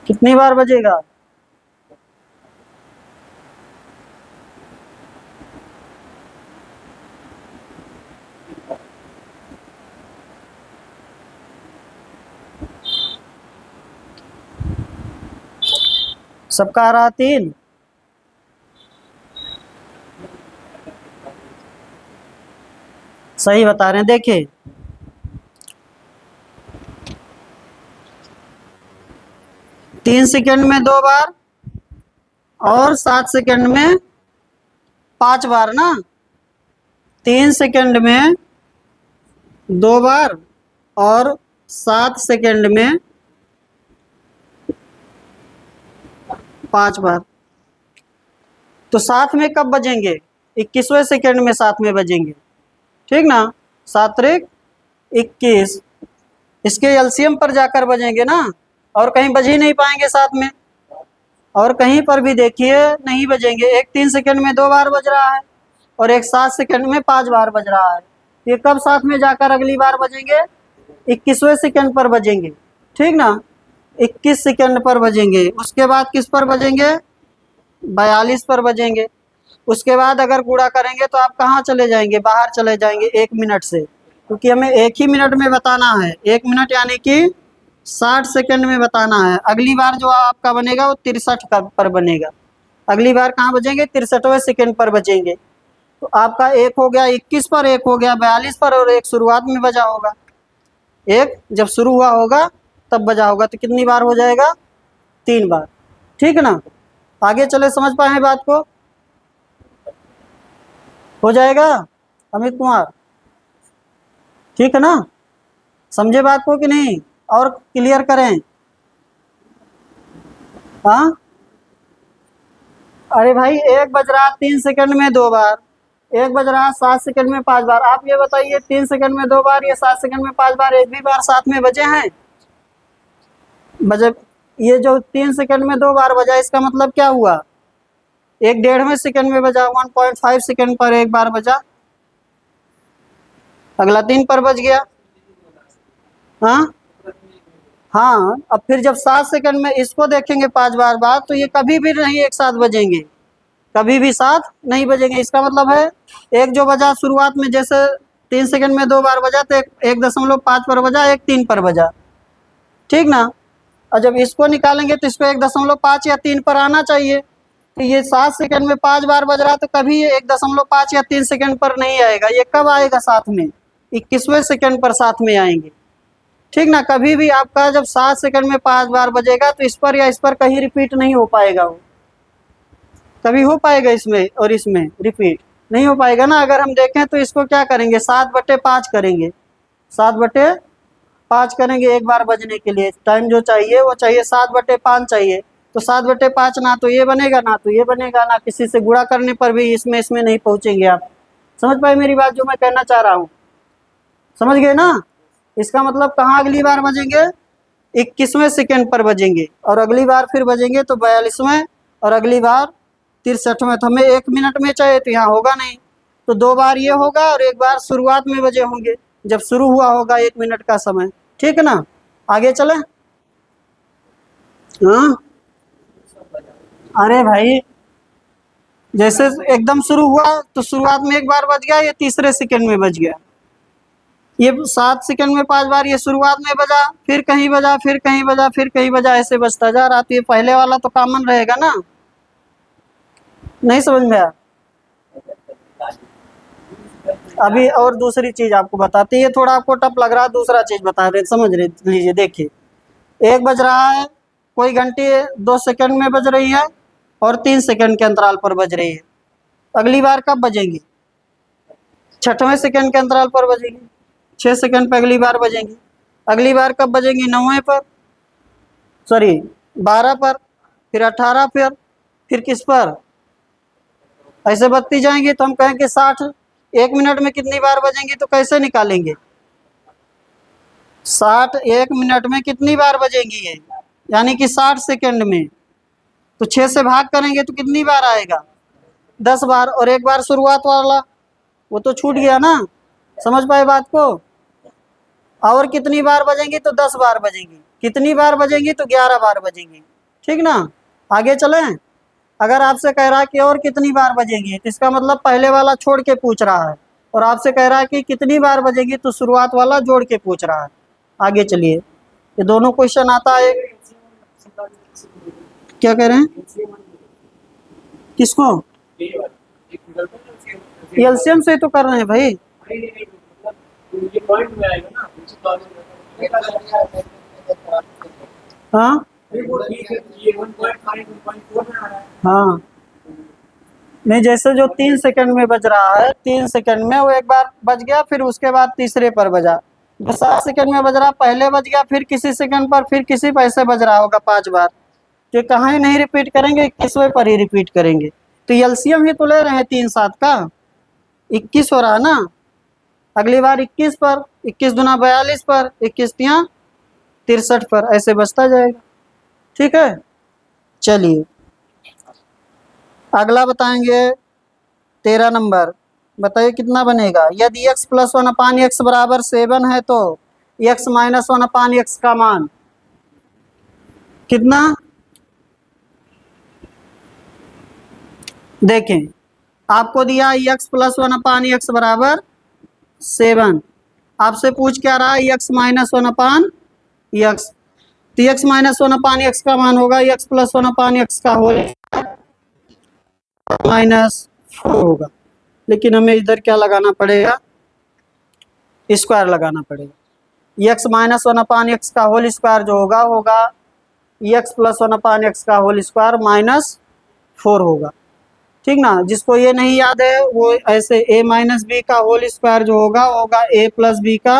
[SPEAKER 1] कितनी बार बजेगा, सबका आ रहा 3, सही बता रहे हैं। देखिए 3 सेकंड में 2 बार और 7 सेकंड में 5 बार ना, 3 सेकंड में 2 बार और 7 सेकंड में 5 बार। तो साथ में कब बजेंगे, 21वें सेकंड में साथ में बजेंगे, ठीक ना। 7 त्रिक 21, इसके एलसीएम पर जाकर बजेंगे ना, और कहीं बज ही नहीं पाएंगे साथ में, और कहीं पर भी देखिए नहीं बजेंगे। एक 3 सेकंड में 2 बार बज रहा है और एक 7 सेकंड में 5 बार बज रहा है। ये कब साथ में जाकर अगली बार बजेंगे, 21वें सेकंड पर बजेंगे, ठीक ना, 21 सेकंड पर बजेंगे। उसके बाद किस पर बजेंगे, 42 पर बजेंगे। उसके बाद अगर गुणा करेंगे तो आप कहाँ चले जाएंगे, बाहर चले जाएंगे 1 मिनट से, क्योंकि हमें 1 ही मिनट में बताना है। 1 मिनट यानी कि 60 सेकंड में बताना है। अगली बार जो आपका बनेगा वो 63 पर बनेगा। अगली बार कहाँ बजेंगे, 63वें सेकंड पर बजेंगे। तो आपका एक हो गया 21 पर, एक हो गया 42 पर, और एक शुरुआत में बजा होगा। एक जब शुरू हुआ होगा तब बजा होगा, तो कितनी बार हो जाएगा, 3 बार, ठीक है ना। आगे चले, समझ पाए बात को, हो जाएगा अमित कुमार, ठीक है ना, समझे बात को कि नहीं, और क्लियर करें। हाँ, अरे भाई, एक बज रहा 3 सेकंड में 2 बार, एक बज रहा 7 सेकंड में 5 बार। आप ये बताइए, 3 सेकंड में 2 बार या 7 सेकंड में 5 बार एक भी बार साथ में बजे हैं, बजे। ये जो 3 सेकंड में 2 बार बजा, इसका मतलब क्या हुआ, एक 1.5वें सेकंड में बजा, 1.5 सेकंड पर एक बार बजा। अगला 3 पर बज गया। हाँ हाँ, अब फिर जब 7 सेकंड में इसको देखेंगे 5 बार बाद, तो ये कभी भी नहीं एक साथ बजेंगे, कभी भी साथ नहीं बजेंगे। इसका मतलब है एक जो बजा शुरुआत में, जैसे 3 सेकंड में 2 बार बजा, तो 1.5 पर बजा, एक 3 पर बजा, ठीक ना। और जब इसको निकालेंगे तो इसको 1.5 या 3 पर आना चाहिए। तो ये 7 सेकंड में 5 बार बज रहा, तो कभी ये 1.5 या 3 सेकंड पर नहीं आएगा। ये कब आएगा साथ में? 21वें सेकंड पर साथ में आएंगे, ठीक ना। कभी भी आपका जब 7 सेकंड में 5 बार बजेगा, तो इस पर या इस पर कहीं रिपीट नहीं हो पाएगा। वो कभी हो पाएगा इसमें और इसमें रिपीट नहीं हो पाएगा ना। अगर हम देखें तो इसको क्या करेंगे, 7/5 करेंगे, 7/5 करेंगे एक बार बजने के लिए। टाइम जो चाहिए वो चाहिए 7/5 चाहिए। तो 7/5 ना तो ये बनेगा, ना तो ये बनेगा, ना किसी से गुणा करने पर भी इसमें नहीं पहुंचेंगे आप। समझ पाए मेरी बात जो मैं कहना चाह रहा हूँ? समझ गए ना। इसका मतलब कहाँ अगली बार बजेंगे? 21वें सेकंड पर बजेंगे, और अगली बार फिर बजेंगे तो 42वें, और अगली बार 63वें। तो हमें 1 मिनट में चाहिए, तो यहाँ होगा नहीं, तो 2 बार ये होगा और एक बार शुरुआत में बजे होंगे जब शुरू हुआ होगा 1 मिनट का समय, ठीक है ना। आगे चले। हाँ अरे भाई, जैसे एकदम शुरू हुआ तो शुरुआत में एक बार बज गया, ये तीसरे सेकंड में बज गया। ये 7 सेकंड में 5 बार ये शुरुआत में बजा, फिर कहीं बजा, फिर कहीं बजा, फिर कहीं बजा, ऐसे बजता जा रहा। तो ये पहले वाला तो कॉमन रहेगा ना। नहीं समझ में आया? अभी और दूसरी चीज आपको बताते हैं, ये थोड़ा आपको टफ लग रहा है, दूसरा चीज बता रहे, समझ रहे लीजिए। देखिए, एक बज रहा है, कोई घंटी 2 सेकंड में बज रही है और 3 सेकंड के अंतराल पर बज रही है। अगली बार कब बजेंगी? 6वें सेकंड के अंतराल पर बजेगी। 6 सेकंड पर अगली बार बजेंगी। अगली बार कब बजेंगी? 9वें पर, सॉरी 12 पर, फिर 18 पर, फिर किस पर? ऐसे बजती जाएंगी। तो हम कहेंगे 60 1 मिनट में कितनी बार बजेंगी, तो कैसे निकालेंगे? 60 1 मिनट में कितनी बार बजेंगी ये, यानी कि 60 सेकंड में। तो 6 से भाग करेंगे तो कितनी बार आएगा? 10 बार। और एक बार शुरुआत वाला वो तो छूट गया ना। समझ पाए बात को? और कितनी बार बजेंगी? तो 10 बार बजेंगी। कितनी बार बजेंगी? तो 11 बार बजेंगी, ठीक ना। आगे चलें। अगर आपसे कह रहा है कि और कितनी बार बजेगी, तो इसका मतलब पहले वाला छोड़ के पूछ रहा है, और आपसे कह रहा है कि कितनी बार बजेगी, तो शुरुआत वाला जोड़ के पूछ रहा है। आगे चलिए, ये दोनों क्वेश्चन आता है। क्या कह रहे हैं? किसको? एलसीएम से तो कर रहे हैं भाई। हाँ हाँ, नहीं, जैसे जो 3 सेकंड में बज रहा है, 3 सेकंड में वो एक बार बज गया, फिर उसके बाद तीसरे पर बजा। जो 7 सेकंड में बज रहा, पहले बज गया, फिर किसी सेकंड पर, फिर किसी पर, ऐसे बज रहा होगा 5 बार। तो कहाँ ही नहीं रिपीट करेंगे, 21वें पर ही रिपीट करेंगे। तो एलसीएम ही तो ले रहे हैं 3 7 का, 21 हो रहा है ना। अगली बार 21 पर, 21 दूना 42 पर, 21 तिया 63 पर, ऐसे बजता जाएगा, ठीक है। चलिए अगला बताएंगे 13 नंबर। बताइए कितना बनेगा। यदि x + 1/x बराबर 7 है, तो x - 1/x का मान कितना? देखें, आपको दिया x + 1/x बराबर 7। आपसे पूछ क्या रहा है? x - 1/x। तो x - 1/x का मान होगा x + 1/x का होल -4 होगा। लेकिन हमें इधर क्या लगाना पड़ेगा? स्क्वायर लगाना पड़ेगा। x - 1/x का होल स्क्वायर जो होगा x + 1/x का होल स्क्वायर -4 होगा, ठीक ना। जिसको ये नहीं याद है वो ऐसे a - b का होल स्क्वायर जो होगा a + b का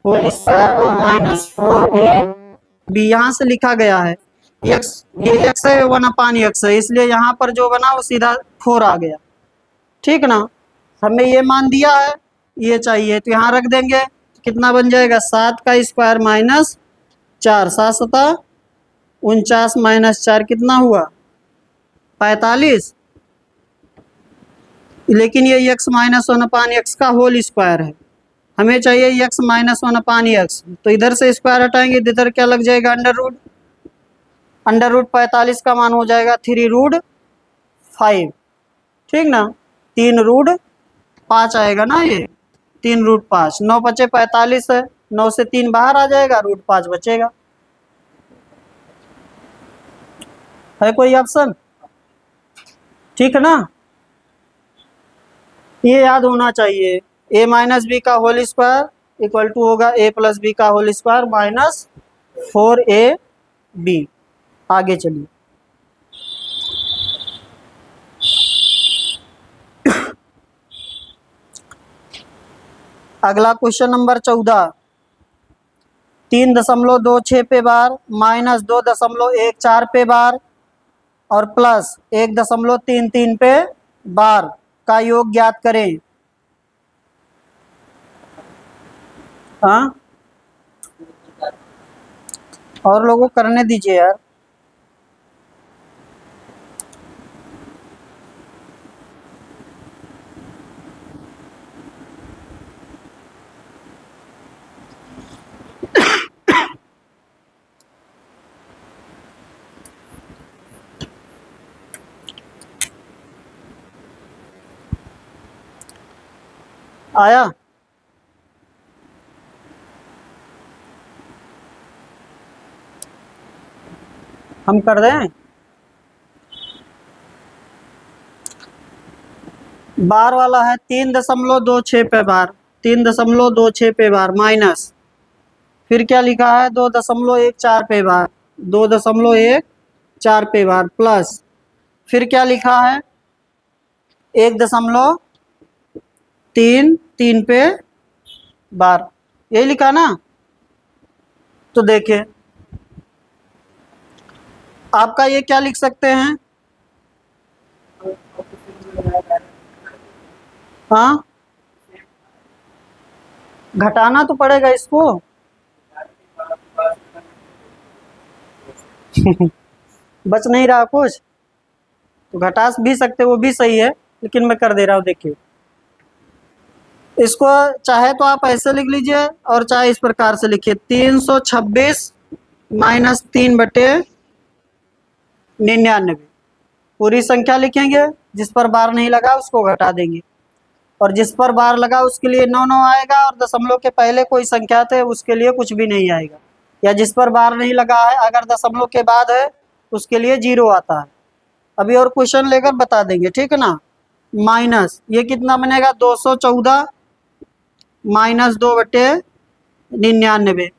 [SPEAKER 1] होल स्क्वायर -4b। यहाँ से लिखा गया है x, ये x है, 1/x है, इसलिए यहाँ पर जो बना वो सीधा 4 आ गया, ठीक ना। हमें ये मान दिया है, ये चाहिए, तो यहाँ रख देंगे। कितना बन जाएगा? 7 का स्क्वायर -4, 7 × 7 = 49 -4 कितना हुआ? 45। लेकिन ये x माइनस 1/x का होल स्क्वायर है, हमें चाहिए x माइनस 1/x। तो इधर से स्क्वायर हटाएंगे, इधर क्या लग जाएगा, अंडर रूट 45 का मान हो जाएगा 3√5, ठीक ना, 3√5 आएगा ना, ये 3√5, 9 बचे 45 है, 9 से 3 बाहर आ जाएगा, √5 बचेगा। है कोई ऑप्शन? ठीक है ना, ये याद होना चाहिए। a माइनस बी का होल स्क्वायर इक्वल टू होगा a प्लस बी का होल स्क्वायर माइनस 4ab। आगे चलिए, अगला क्वेश्चन नंबर 14, 3.26 पे बार माइनस 2.14 पे बार और प्लस 1.33 पे बार का योग ज्ञात करें। हाँ, और लोगों को करने दीजिए यार। आया? हम कर दें? बार वाला है 3.26 पे बार, 3.26 पे बार माइनस, फिर क्या लिखा है 2.14 पे बार, 2.14 पे बार प्लस, फिर क्या लिखा है 1.33 पे बार, यही लिखा ना। तो देखिए आपका ये क्या लिख सकते हैं, हाँ घटाना तो पड़ेगा इसको। बच नहीं रहा कुछ, तो घटा भी सकते, वो भी सही है, लेकिन मैं कर दे रहा हूँ। देखिए इसको चाहे तो आप ऐसे लिख लीजिए और चाहे इस प्रकार से लिखिए, 326 माइनस 3/99। पूरी संख्या लिखेंगे, जिस पर बार नहीं लगा उसको घटा देंगे, और जिस पर बार लगा उसके लिए 9 आएगा, और दशमलव के पहले कोई संख्या थे उसके लिए कुछ भी नहीं आएगा, या जिस पर बार नहीं लगा है अगर दशमलव के बाद है उसके लिए 0 आता है। अभी और क्वेश्चन लेकर बता देंगे, ठीक है ना। माइनस ये कितना बनेगा, 214 माइनस 2/99,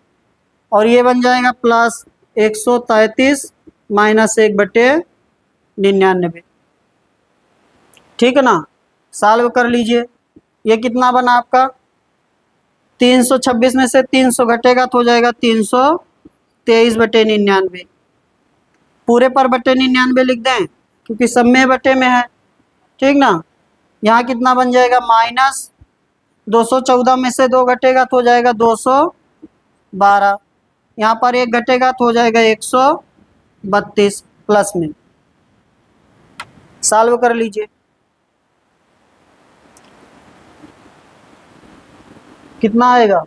[SPEAKER 1] और ये बन जाएगा प्लस 133 माइनस 1/99, ठीक है ना। सॉल्व कर लीजिए, ये कितना बना आपका, 326 में से 300 घटेगा तो हो जाएगा 323/99। पूरे पर बटे 99 लिख दें क्योंकि सब में बटे में है, ठीक ना। यहाँ कितना बन जाएगा, माइनस 214 में से 2 घटेगा तो हो जाएगा 212, यहाँ पर 1 घटेगा तो हो जाएगा 132 प्लस में। सॉल्व कर लीजिए, कितना आएगा,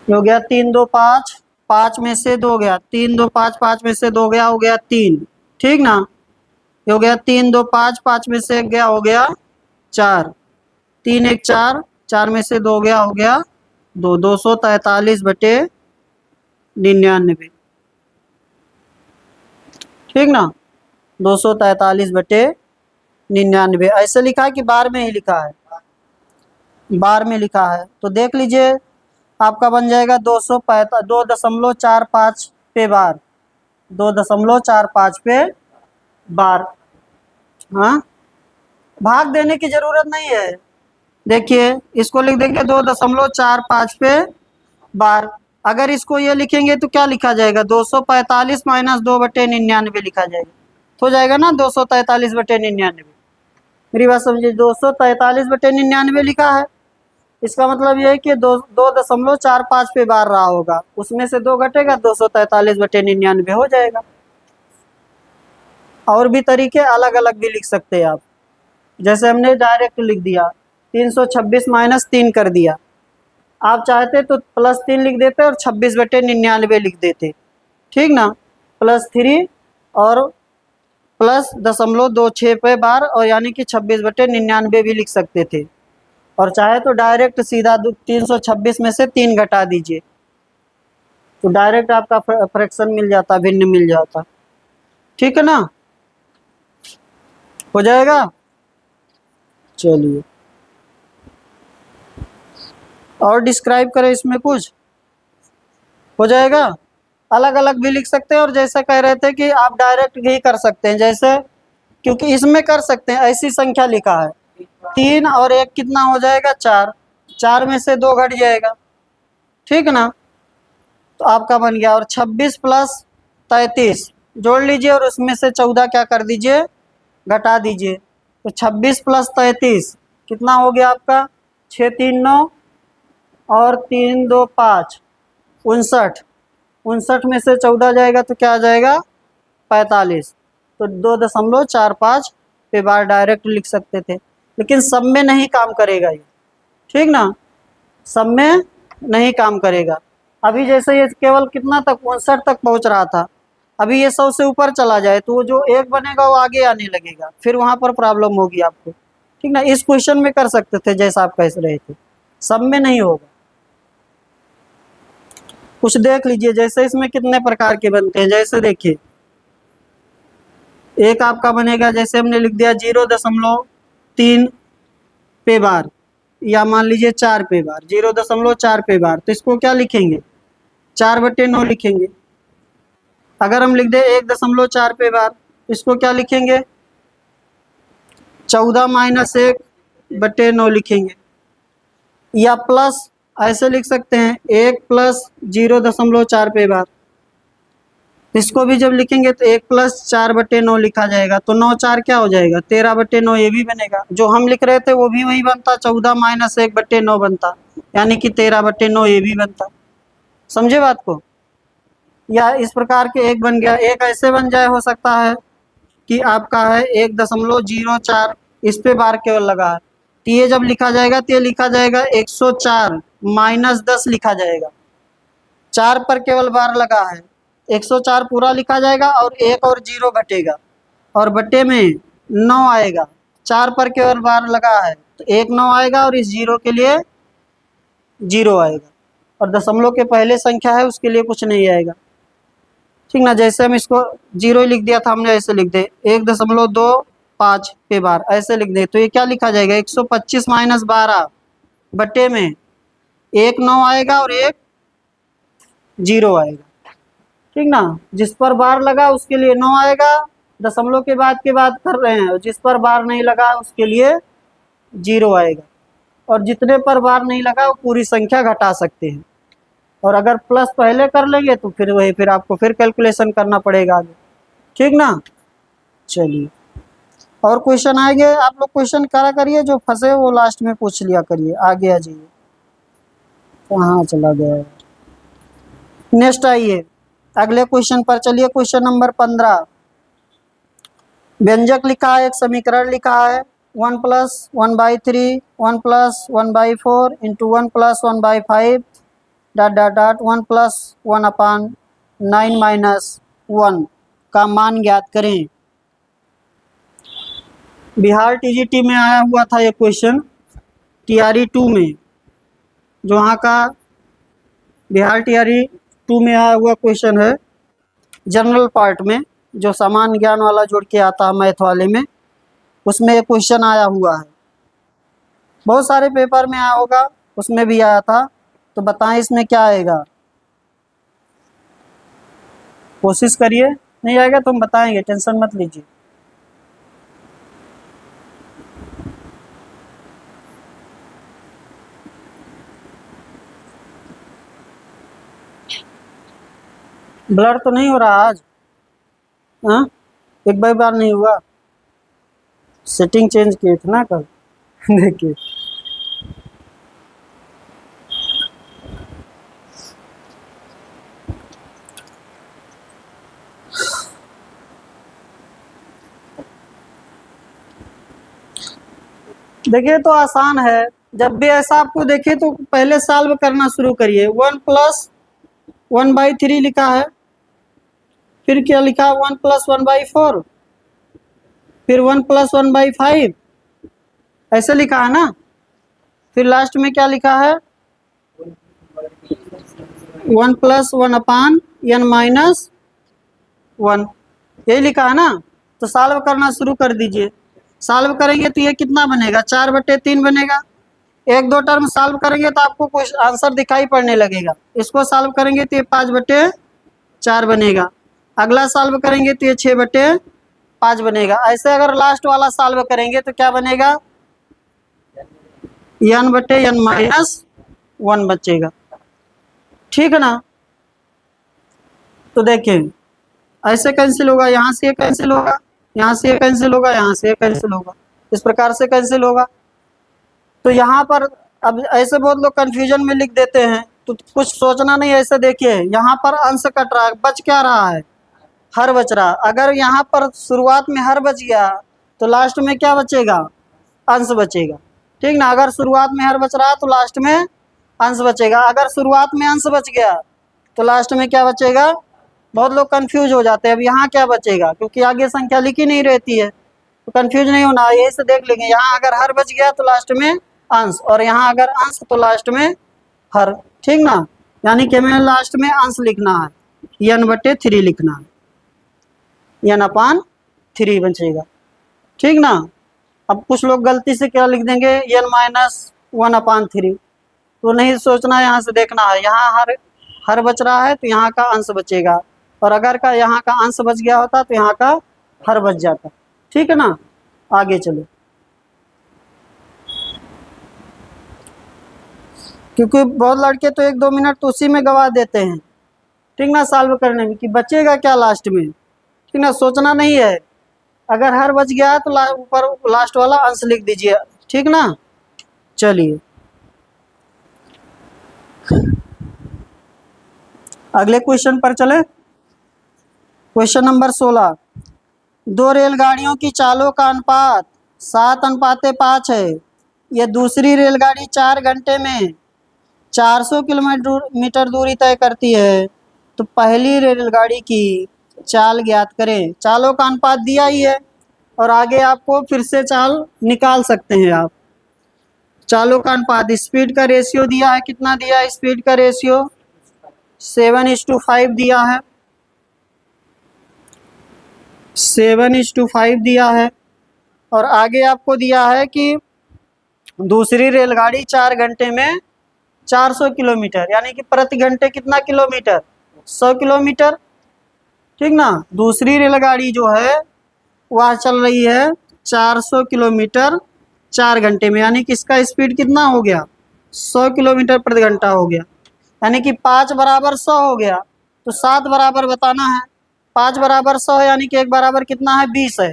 [SPEAKER 1] हो गया 3 2 5, 5 में से 2 गया, 3 2 5, 5 में से 2 गया, हो गया 3, ठीक ना। हो गया 3 2 5, 5 में से 1 गया, हो गया 4, 3 1 4, 4 में से 2 गया, हो गया 2, 243/99, ठीक ना, 243/99। ऐसे लिखा है कि बार में ही लिखा है, बार में लिखा है, तो देख लीजिए आपका बन जाएगा 2.45 पे बार, 2.45 पे बार। हाँ, भाग देने की जरूरत नहीं है, देखिए इसको लिख देंगे 2.45 पे बार। अगर इसको ये लिखेंगे तो क्या लिखा जाएगा, 245 माइनस 2/99 लिखा जाएगा, तो हो जाएगा ना 243/99। मेरी बात समझिए, 243/99 लिखा है, इसका मतलब ये है कि 2.45 पे बार रहा होगा, उसमें से 2 घटेगा, 243/99 हो जाएगा। और भी तरीके अलग अलग भी लिख सकते हैं आप। जैसे हमने डायरेक्ट लिख दिया 326 माइनस 3 कर दिया। आप चाहते तो +3 लिख देते और 26/99 लिख देते, ठीक ना। +3 और +0.26 पे बार, और यानी कि 26/99 भी लिख सकते थे। और चाहे तो डायरेक्ट सीधा 326 में से 3 घटा दीजिए, तो डायरेक्ट आपका फ्रैक्शन मिल जाता, भिन्न मिल जाता, ठीक है ना, हो जाएगा। चलिए, और डिस्क्राइब करें इसमें कुछ, हो जाएगा। अलग अलग भी लिख सकते हैं, और जैसा कह रहे थे कि आप डायरेक्ट भी कर सकते हैं, जैसे क्योंकि इसमें कर सकते हैं, ऐसी संख्या लिखा है 3 और 1 कितना हो जाएगा 4, 4 में से 2 घट जाएगा, ठीक है ना। तो आपका बन गया, और 26 + 33 जोड़ लीजिए, और उसमें से 14 क्या कर दीजिए, घटा दीजिए। तो 26 + 33 कितना हो गया आपका, 6 3 9 और 3 2 5, 59, 59 में से 14 जाएगा तो क्या आ जाएगा 45। तो 2.45 पे बार डायरेक्ट लिख सकते थे, लेकिन सब में नहीं काम करेगा ये, ठीक ना, सब में नहीं काम करेगा। अभी जैसे ये केवल कितना तक 59 तक पहुंच रहा था, अभी ये 100 से ऊपर चला जाए तो वो जो 1 बनेगा वो आगे आने लगेगा, फिर वहां पर प्रॉब्लम होगी आपको, ठीक ना। इस क्वेश्चन में कर सकते थे जैसा आप कह रहे थे, सब में नहीं होगा। कुछ देख लीजिए, जैसे इसमें कितने प्रकार के बनते हैं, जैसे देखिए एक आपका बनेगा, जैसे हमने लिख दिया 0.3 पे बार, या मान लीजिए 4 पे बार, 0.4 पे बार, तो इसको क्या लिखेंगे 4/9 लिखेंगे। अगर हम लिख दे 1.4 पे बार, इसको क्या लिखेंगे 14 - 1/9 लिखेंगे। या प्लस ऐसे लिख सकते हैं 1 + 0.4 पे बार, इसको भी जब लिखेंगे तो 1 + 4/9 लिखा जाएगा, तो 9 4 क्या हो जाएगा 13/9, ये भी बनेगा। जो हम लिख रहे थे वो भी वही बनता, 14 - 1/9 बनता, यानी कि 13/9 ये भी बनता, समझे बात को। या इस प्रकार के एक बन गया, एक ऐसे बन जाए, हो सकता है कि आपका है 1.04, इस पे बार केवल लगा है, तो ये जब लिखा जाएगा तो ये लिखा जाएगा 104 - 10 लिखा जाएगा, 4 पर केवल बार लगा है, 104 पूरा लिखा जाएगा, और 1 और 0 घटेगा, और बट्टे में 9 आएगा, 4 पर केवल बार लगा है तो 1 9 आएगा, और इस 0 के लिए 0 आएगा, और दशमलव के पहले संख्या है उसके लिए कुछ नहीं आएगा, ठीक ना। जैसे हम इसको 0 लिख दिया था हमने, ऐसे लिख दे 1.25 पे बार, ऐसे लिख दे, तो ये क्या लिखा जाएगा 125 - 12 बट्टे में 1 9 आएगा और 1 0 आएगा, ठीक ना। जिस पर बार लगा उसके लिए 9 आएगा, दशमलव के बाद कर रहे हैं, जिस पर बार नहीं लगा उसके लिए 0 आएगा, और जितने पर बार नहीं लगा वो पूरी संख्या घटा सकते हैं। और अगर प्लस पहले कर लेंगे तो फिर वही, फिर आपको फिर कैलकुलेशन करना पड़ेगा आगे, ठीक ना। चलिए, और क्वेश्चन आएंगे, आप लोग क्वेश्चन करा करिए, जो फंसे वो लास्ट में पूछ लिया करिए, आगे आ जाइए। कहाँ चला गया, नेक्स्ट आइए अगले क्वेश्चन पर चलिए। क्वेश्चन नंबर 15, व्यंजक लिखा है, एक समीकरण लिखा है 1 + 1/3 1 + 1/4 इंटू 1 + 1/5 ... 1 + 1/9 - 1 का मान ज्ञात करें। बिहार टीजीटी में आया हुआ था ये क्वेश्चन, टीआरई 2 में, जो वहाँ का बिहार टीआरई 2 में आया हुआ क्वेश्चन है, जनरल पार्ट में, जो सामान्य ज्ञान वाला जोड़ के आता है मैथ वाले में, उसमें ये क्वेश्चन आया हुआ है। बहुत सारे पेपर में आया होगा, उसमें भी आया था, तो बताएं इसमें क्या आएगा, कोशिश करिए, नहीं आएगा तो हम बताएंगे, टेंशन मत लीजिए। ब्लर तो नहीं हो रहा आज, हाँ एक बार नहीं हुआ, सेटिंग चेंज किए थे ना कल देखिए। देखिए तो आसान है, जब भी ऐसा आपको देखिए तो पहले सॉल्व करना शुरू करिए। 1+1/3 लिखा है, फिर क्या लिखा है 1+1/4, फिर 1+1/5, ऐसे लिखा है ना। फिर लास्ट में क्या लिखा है 1+1/n-1, यही लिखा है ना। तो सॉल्व करना शुरू कर दीजिए। सॉल्व करेंगे तो ये कितना बनेगा 4/3 बनेगा। एक दो टर्म सॉल्व करेंगे तो आपको कुछ आंसर दिखाई पड़ने लगेगा। इसको सॉल्व करेंगे तो ये 5/4 बनेगा। अगला सॉल्व करेंगे तो ये 6/5 बनेगा। ऐसे अगर लास्ट वाला सॉल्व करेंगे तो क्या बनेगा n/n-1 बचेगा। ठीक है ना। तो देखिए ऐसे कैंसिल होगा, यहाँ से ये कैंसिल होगा, यहाँ से ये कैंसिल होगा, यहाँ से ये कैंसिल होगा, इस प्रकार से कैंसिल होगा। तो यहाँ पर अब ऐसे बहुत लोग कंफ्यूजन में लिख देते हैं, तो कुछ सोचना नहीं। ऐसे देखिए यहाँ पर अंश कट रहा है, बच क्या रहा है हर बच रहा। अगर यहाँ पर शुरुआत में हर बच गया तो लास्ट में क्या बचेगा अंश बचेगा। ठीक ना। अगर शुरुआत में हर बच रहा तो लास्ट में अंश बचेगा। अगर शुरुआत में अंश बच गया तो लास्ट में क्या बचेगा। बहुत लोग कंफ्यूज हो जाते हैं अब यहाँ क्या बचेगा, क्योंकि आगे संख्या लिखी नहीं रहती है। तो कंफ्यूज नहीं होना, यही से देख लेंगे। यहाँ अगर हर बच गया तो लास्ट में अंश, और यहाँ अगर अंश तो लास्ट में हर। ठीक ना। यानी कि हमें लास्ट में अंश लिखना है, n/3 लिखना है, n/3 बचेगा। ठीक ना। अब कुछ लोग गलती से क्या लिख देंगे n-1/3, तो नहीं सोचना, यहाँ से देखना है। यहाँ हर बच रहा है तो यहाँ का अंश बचेगा, और अगर का यहाँ का अंश बच गया होता तो यहाँ का हर बच जाता। ठीक है ना। आगे चलो, क्योंकि बहुत लड़के तो 1-2 मिनट तो उसी में गवा देते हैं। ठीक ना। सॉल्व करने में कि बचेगा क्या लास्ट में। ठीक ना। सोचना नहीं है। अगर हर बच गया है तो ऊपर लास्ट वाला अंश लिख दीजिए। ठीक ना। चलिए अगले क्वेश्चन पर चले। Question number 16। दो रेलगाड़ियों की चालों का अनुपात 7:5 है। यह दूसरी रेलगाड़ी 4 घंटे में 400 किलोमीटर दूरी तय करती है, तो पहली रेलगाड़ी की चाल ज्ञात करें। चालों का अनुपात दिया ही है, और आगे आपको फिर से चाल निकाल सकते हैं आप। चालों का अनुपात, स्पीड का रेशियो दिया है, कितना दिया है स्पीड का रेशियो 7:5 दिया है, 7:5 दिया है। और आगे आपको दिया है कि दूसरी रेलगाड़ी 4 घंटे में 400 किलोमीटर, यानी कि प्रति घंटे कितना किलोमीटर 100 किलोमीटर। ठीक ना। दूसरी रेलगाड़ी जो है वह चल रही है 400 किलोमीटर 4 घंटे में, यानी कि इसका स्पीड कितना हो गया 100 किलोमीटर प्रति घंटा हो गया। यानी कि 5 बराबर 100 हो गया, तो 7 बराबर बताना है। 5 बराबर 100 है, यानी कि 1 बराबर कितना है 20 है,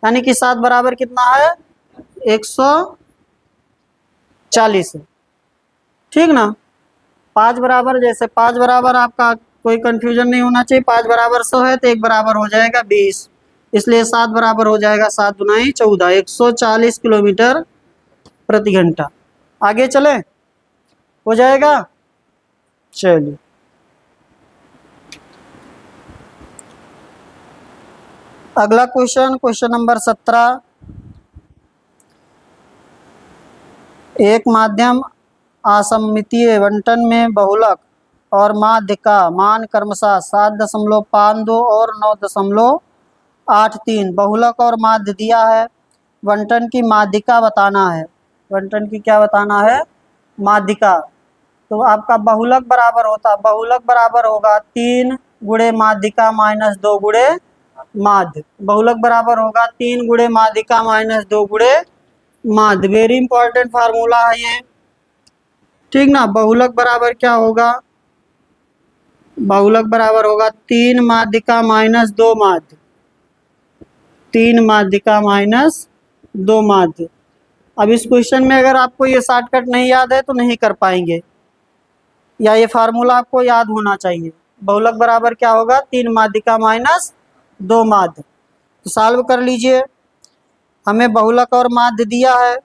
[SPEAKER 1] यानी कि 7 बराबर कितना है 140 है। ठीक ना। 5 बराबर, जैसे 5 बराबर आपका कोई कंफ्यूजन नहीं होना चाहिए। 5 बराबर 100 है तो 1 बराबर हो जाएगा 20, इसलिए 7 बराबर हो जाएगा 7 दूनी 14, 140 किलोमीटर प्रति घंटा। आगे चले, हो जाएगा। चलिए अगला क्वेश्चन, क्वेश्चन नंबर 17। एक माध्यम असममितीय बंटन में बहुलक और माध्य का मान क्रमशः 7.52 और 9.83। बहुलक और माध्य दिया है, बंटन की माध्यिका बताना है। बंटन की क्या बताना है माध्यिका। तो आपका बहुलक बराबर होगा 3 गुणे माध्यिका माइनस 2 गुणे माध्य। बहुलक बराबर होगा 3 गुणे माध्यिका माइनस 2 गुणे माध्य। वेरी इंपॉर्टेंट फार्मूला है ये। ठीक ना। बहुलक बराबर क्या होगा, बहुलक बराबर होगा 3 माध्यिका माइनस 2 माध्य, 3 माध्यिका माइनस 2 माध्य। अब इस क्वेश्चन में अगर आपको ये शॉर्टकट नहीं याद है तो नहीं कर पाएंगे, या ये फार्मूला आपको याद होना चाहिए। बहुलक बराबर क्या होगा 3 माध्यिका माइनस 2 माध्य। तो सॉल्व कर लीजिए। हमें बहुलक और माध्य दिया है,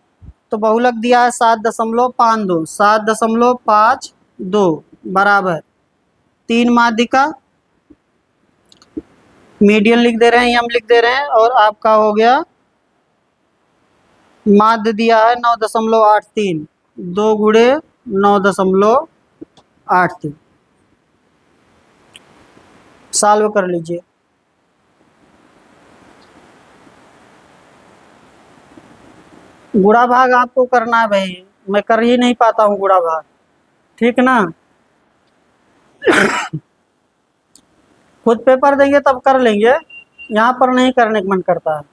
[SPEAKER 1] तो बहुलक दिया है 7.52, 7.52 बराबर 3 माध्यिका, मीडियन लिख दे रहे हैं, यम लिख दे रहे हैं, और आपका हो गया माध्य दिया है 9.83, 2 गुणे 9.83। सॉल्व कर लीजिए। गुणा भाग आपको करना है भाई, मैं कर ही नहीं पाता हूँ गुणा भाग, ठीक ना। खुद पेपर देंगे तब कर लेंगे, यहाँ पर नहीं करने का मन करता है।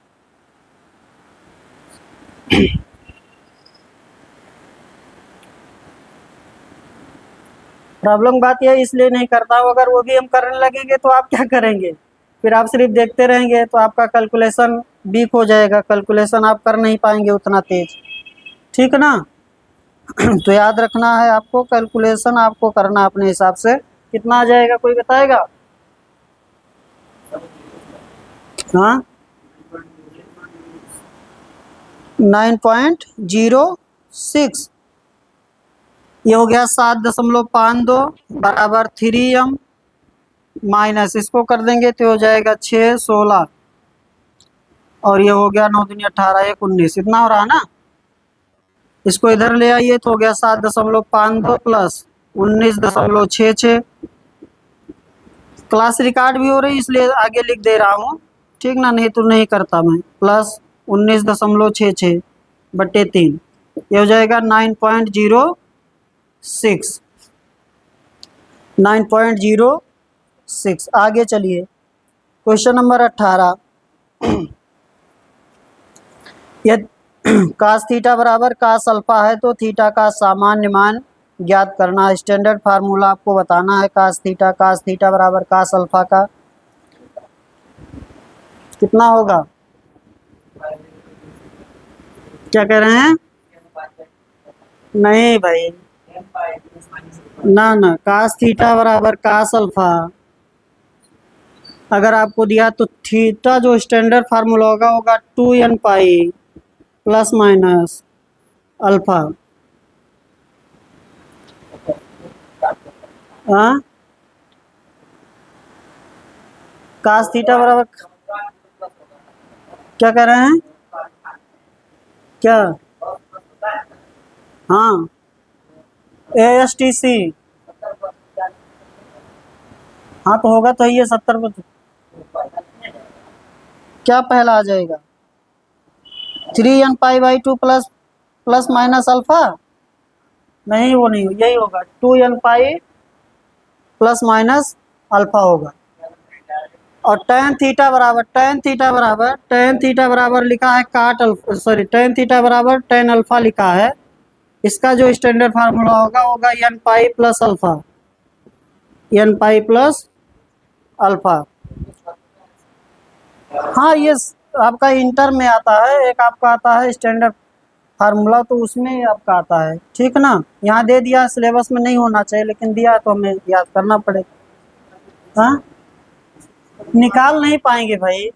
[SPEAKER 1] प्रॉब्लम बात यह इसलिए नहीं करता हूँ, अगर वो भी हम करने लगेंगे तो आप क्या करेंगे, फिर आप सिर्फ देखते रहेंगे तो आपका कैलकुलेशन वीक हो जाएगा, कैलकुलेशन आप कर नहीं पाएंगे उतना तेज, ठीक ना। तो याद रखना है आपको, कैलकुलेशन आपको करना अपने हिसाब से। कितना आ जाएगा कोई बताएगा? हाँ 9.06, ये हो गया 7.52 बराबर 3m, माइनस इसको कर देंगे तो हो जाएगा 6, 16, और ये हो गया 9 दूनी 18, 1 19, इतना हो रहा है ना। इसको इधर ले आइए तो हो गया 7.52 प्लस 19.66। क्लास रिकॉर्ड भी हो रही इसलिए आगे लिख दे रहा हूँ, ठीक ना, नहीं तो नहीं करता मैं। प्लस 19.66 बटे 3, ये हो जाएगा 9.06, 9.06। आगे चलिए, क्वेश्चन नंबर 18। यदि कास थीटा बराबर कास अल्फा है तो थीटा का सामान्य मान ज्ञात करना। स्टैंडर्ड फार्मूला आपको बताना है कास थीटा बराबर कास अल्फा का कितना होगा। क्या कह रहे हैं? नहीं भाई, ना कास थीटा बराबर कास अल्फा अगर आपको दिया तो थीटा जो स्टैंडर्ड फार्मूला होगा 2n pi plus minus alpha. हाँ कास थीटा बराबर क्या कह रहे हैं? क्या? हाँ ASTC, हाँ तो होगा तो ये 70 पर क्या पहला आ जाएगा 3n पाई/2 प्लस प्लस माइनस अल्फा। नहीं वो नहीं, यही होगा 2n pi plus minus alpha होगा। और tan थीटा बराबर लिखा है काट अल्फा, सॉरी tan थीटा बराबर tan अल्फा लिखा है। इसका जो स्टैंडर्ड फार्मूला होगा n pi plus alpha, n pi plus alpha. हाँ ये आपका इंटर में आता है, एक आपका आता है स्टैंडर्ड फार्मूला, तो उसमें आपका आता है, ठीक ना। यहाँ दे दिया, सिलेबस में नहीं होना चाहिए लेकिन दिया तो हमें याद करना पड़ेगा। हाँ निकाल नहीं पाएंगे भाई,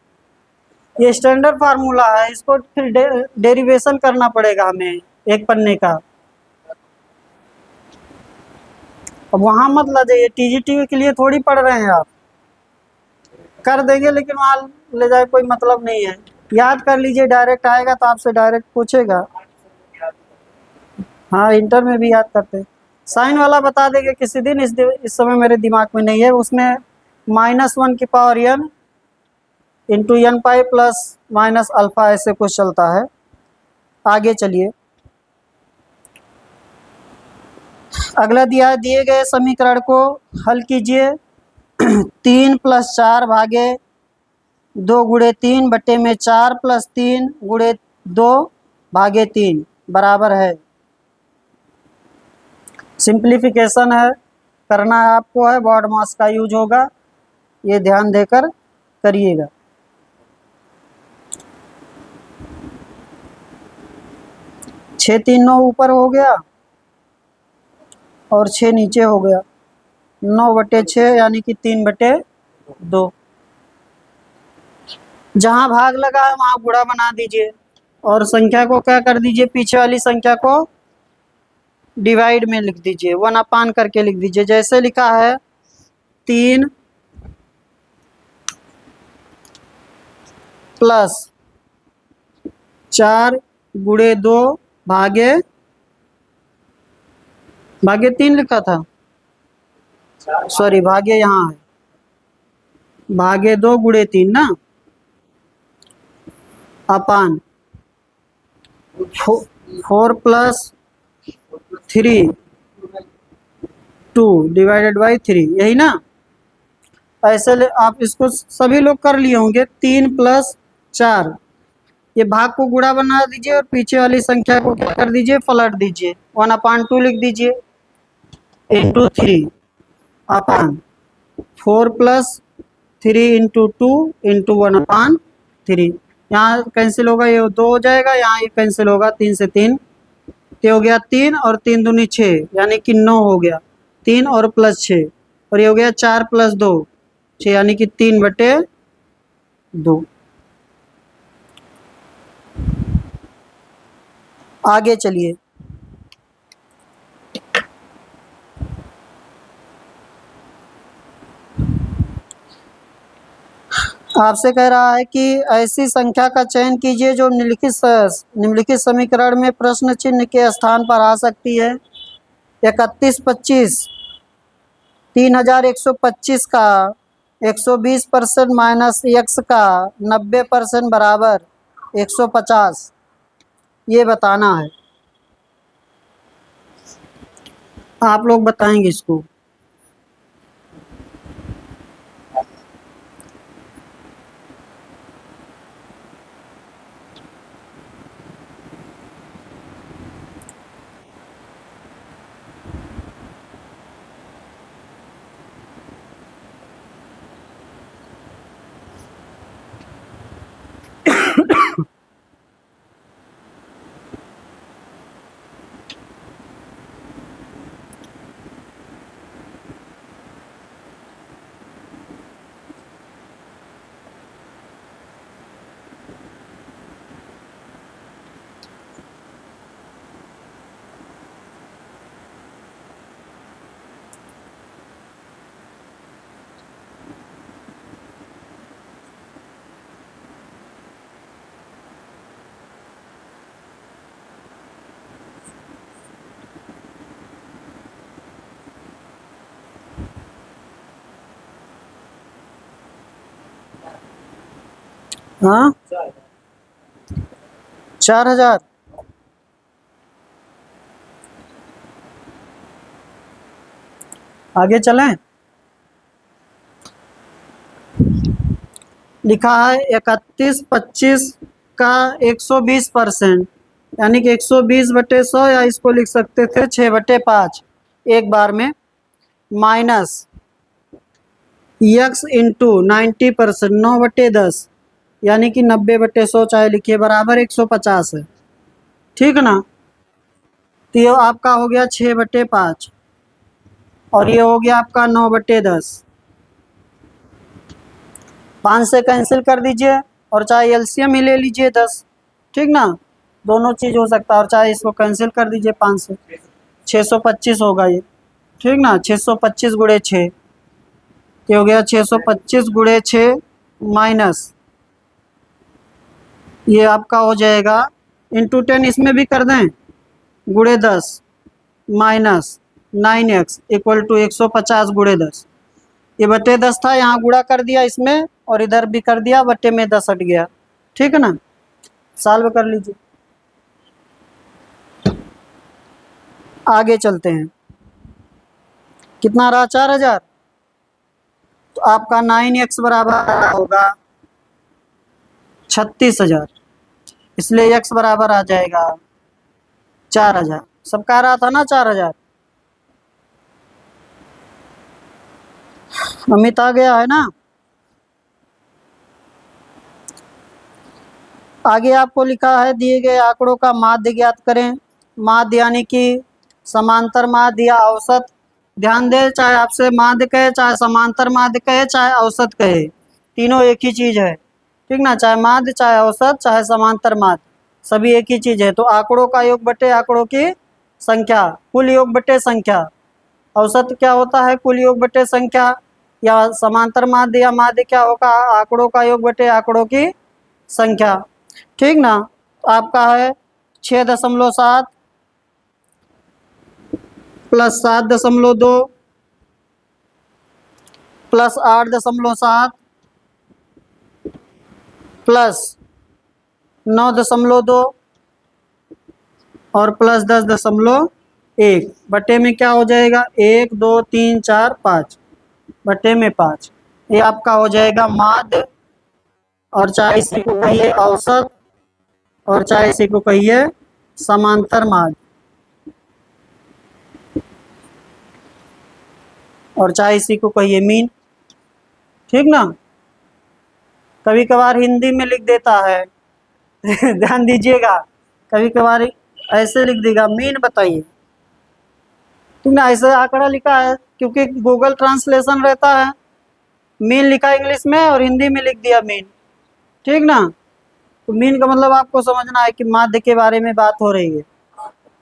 [SPEAKER 1] ये स्टैंडर्ड फार्मूला है, इसको फिर डेरिवेशन करना पड़ेगा हमें एक पन्ने का। अब वहाँ मत ला जाइए, TGT के लिए थोड़ी पढ़ रहे हैं आप, कर देंगे लेकिन वहाँ ले जाए कोई मतलब नहीं है। याद कर लीजिए, डायरेक्ट आएगा तो आपसे डायरेक्ट पूछेगा। हाँ इंटर में भी याद करते हैं। साइन वाला बता देंगे किसी दिन, इस समय मेरे दिमाग में नहीं है। उसमें -1 की power n into n pi plus minus alpha ऐसे कुछ चलता है। आगे चलिए, अगला दिए गए समीकरण को हल कीजिए। 3 + 4 भागे 2 गुणे 3 बटे में 4 + 3 गुणे 2 भागे 3 बराबर है। सिंप्लीफिकेशन है, करना है आपको है, बॉड मास का यूज होगा, ये ध्यान देकर करिएगा। छः 3 9 ऊपर हो गया और 6 नीचे हो गया, 9/6 यानी कि 3/2। जहाँ भाग लगा है वहाँ गुणा बना दीजिए और संख्या को क्या कर दीजिए, पीछे वाली संख्या को डिवाइड में लिख दीजिए, 1/, करके लिख दीजिए। जैसे लिखा है 3 + 4 × 2 भागे 3 लिखा था, सॉरी भागे यहाँ है, भागे 2 × 3 ना, अपान 4 + 3 2 / 3, यही ना। ऐसे आप इसको सभी लोग कर लिए होंगे। 3 + 4, ये भाग को गुणा बना दीजिए और पीछे वाली संख्या को क्या कर दीजिए, पलट दीजिए, 1/2 लिख दीजिए, × 3 अपान 4 + 3 × 2 × 1/3। यहाँ कैंसिल होगा, ये 2 हो जाएगा, यहाँ ये कैंसिल होगा, 3 से 3, ये हो गया 3 और 3 दूनी 6, यानी कि 9 हो गया, 3 और +6, और ये हो गया 4 + 2 6, यानी कि 3/2। आगे चलिए, आपसे कह रहा है कि ऐसी संख्या का चयन कीजिए जो निम्नलिखित समीकरण में प्रश्न चिन्ह के स्थान पर आ सकती है। 3125 3125 का 120% माइनस x का 90% बराबर 150, ये बताना है। आप लोग बताएंगे इसको। हाँ, 4000। आगे चलें। लिखा है 3125 का 120%, यानी कि 120/100, या इसको लिख सकते थे 6/5 एक बार में, माइनस x × 90%, 9/10, यानी कि 90/100 चाहे लिखिए, बराबर 150 है। ठीक ना। तो ये आपका हो गया 6/5 और ये हो गया आपका 9/10। 5 से कैंसिल कर दीजिए, और चाहे एलसीएम ही ले लीजिए 10, ठीक ना, दोनों चीज़ हो सकता है, और चाहे इसको कैंसिल कर दीजिए 5 से, 625 होगा ये, ठीक ना। 625 × 6, ये हो गया 625 × 6 माइनस, ये आपका हो जाएगा × 10, इसमें भी कर दें, × 10 माइनस 9x = 150 × 10। ये बटे 10 था, यहाँ गुणा कर दिया इसमें, और इधर भी कर दिया, बटे में 10 हट गया, ठीक है ना। सॉल्व कर लीजिए। आगे चलते हैं। कितना रहा, 4000। तो आपका 9x बराबर होगा 36,000, इसलिए x बराबर आ जाएगा 4000। सबका आ रहा था ना 4000। अमित आ गया है ना। आगे आपको लिखा है दिए गए आंकड़ों का माध्य ज्ञात करें। माध्य यानी कि समांतर माध्य या औसत। ध्यान दें, चाहे आपसे माध्य कहे, चाहे समांतर माध्य कहे, चाहे औसत कहे, तीनों एक ही चीज है, ठीक ना। चाहे माध्य, चाहे औसत, चाहे समांतर माध्य, सभी एक ही चीज है। तो आंकड़ों का योग बटे आंकड़ों की संख्या, कुल योग बटे संख्या। औसत क्या होता है? कुल योग बटे संख्या। या समांतर माध्य या माध्य क्या होगा? आंकड़ों का योग बटे आंकड़ों की संख्या। ठीक ना? तो आपका है 6.7 प्लस 7.2 प्लस 8.7 प्लस 9.2 और प्लस 10.1 बटे में क्या हो जाएगा? 1 2 3 4 5 बटे में 5। ये आपका हो जाएगा माध्य, और चाहे इसी को कहिए औसत, और चाहे इसी को कहिए समांतर माध्य, और चाहे इसी को कहिए मीन। ठीक ना? कभी कभार हिंदी में लिख देता है ध्यान दीजिएगा, कभी कभार ऐसे लिख देगा मीन बताइए। तुमने ऐसे आंकड़ा लिखा है क्योंकि गूगल ट्रांसलेशन रहता है, मीन लिखा इंग्लिश में और हिंदी में लिख दिया मीन। ठीक ना? तो मीन का मतलब आपको समझना है कि माध्य के बारे में बात हो रही है।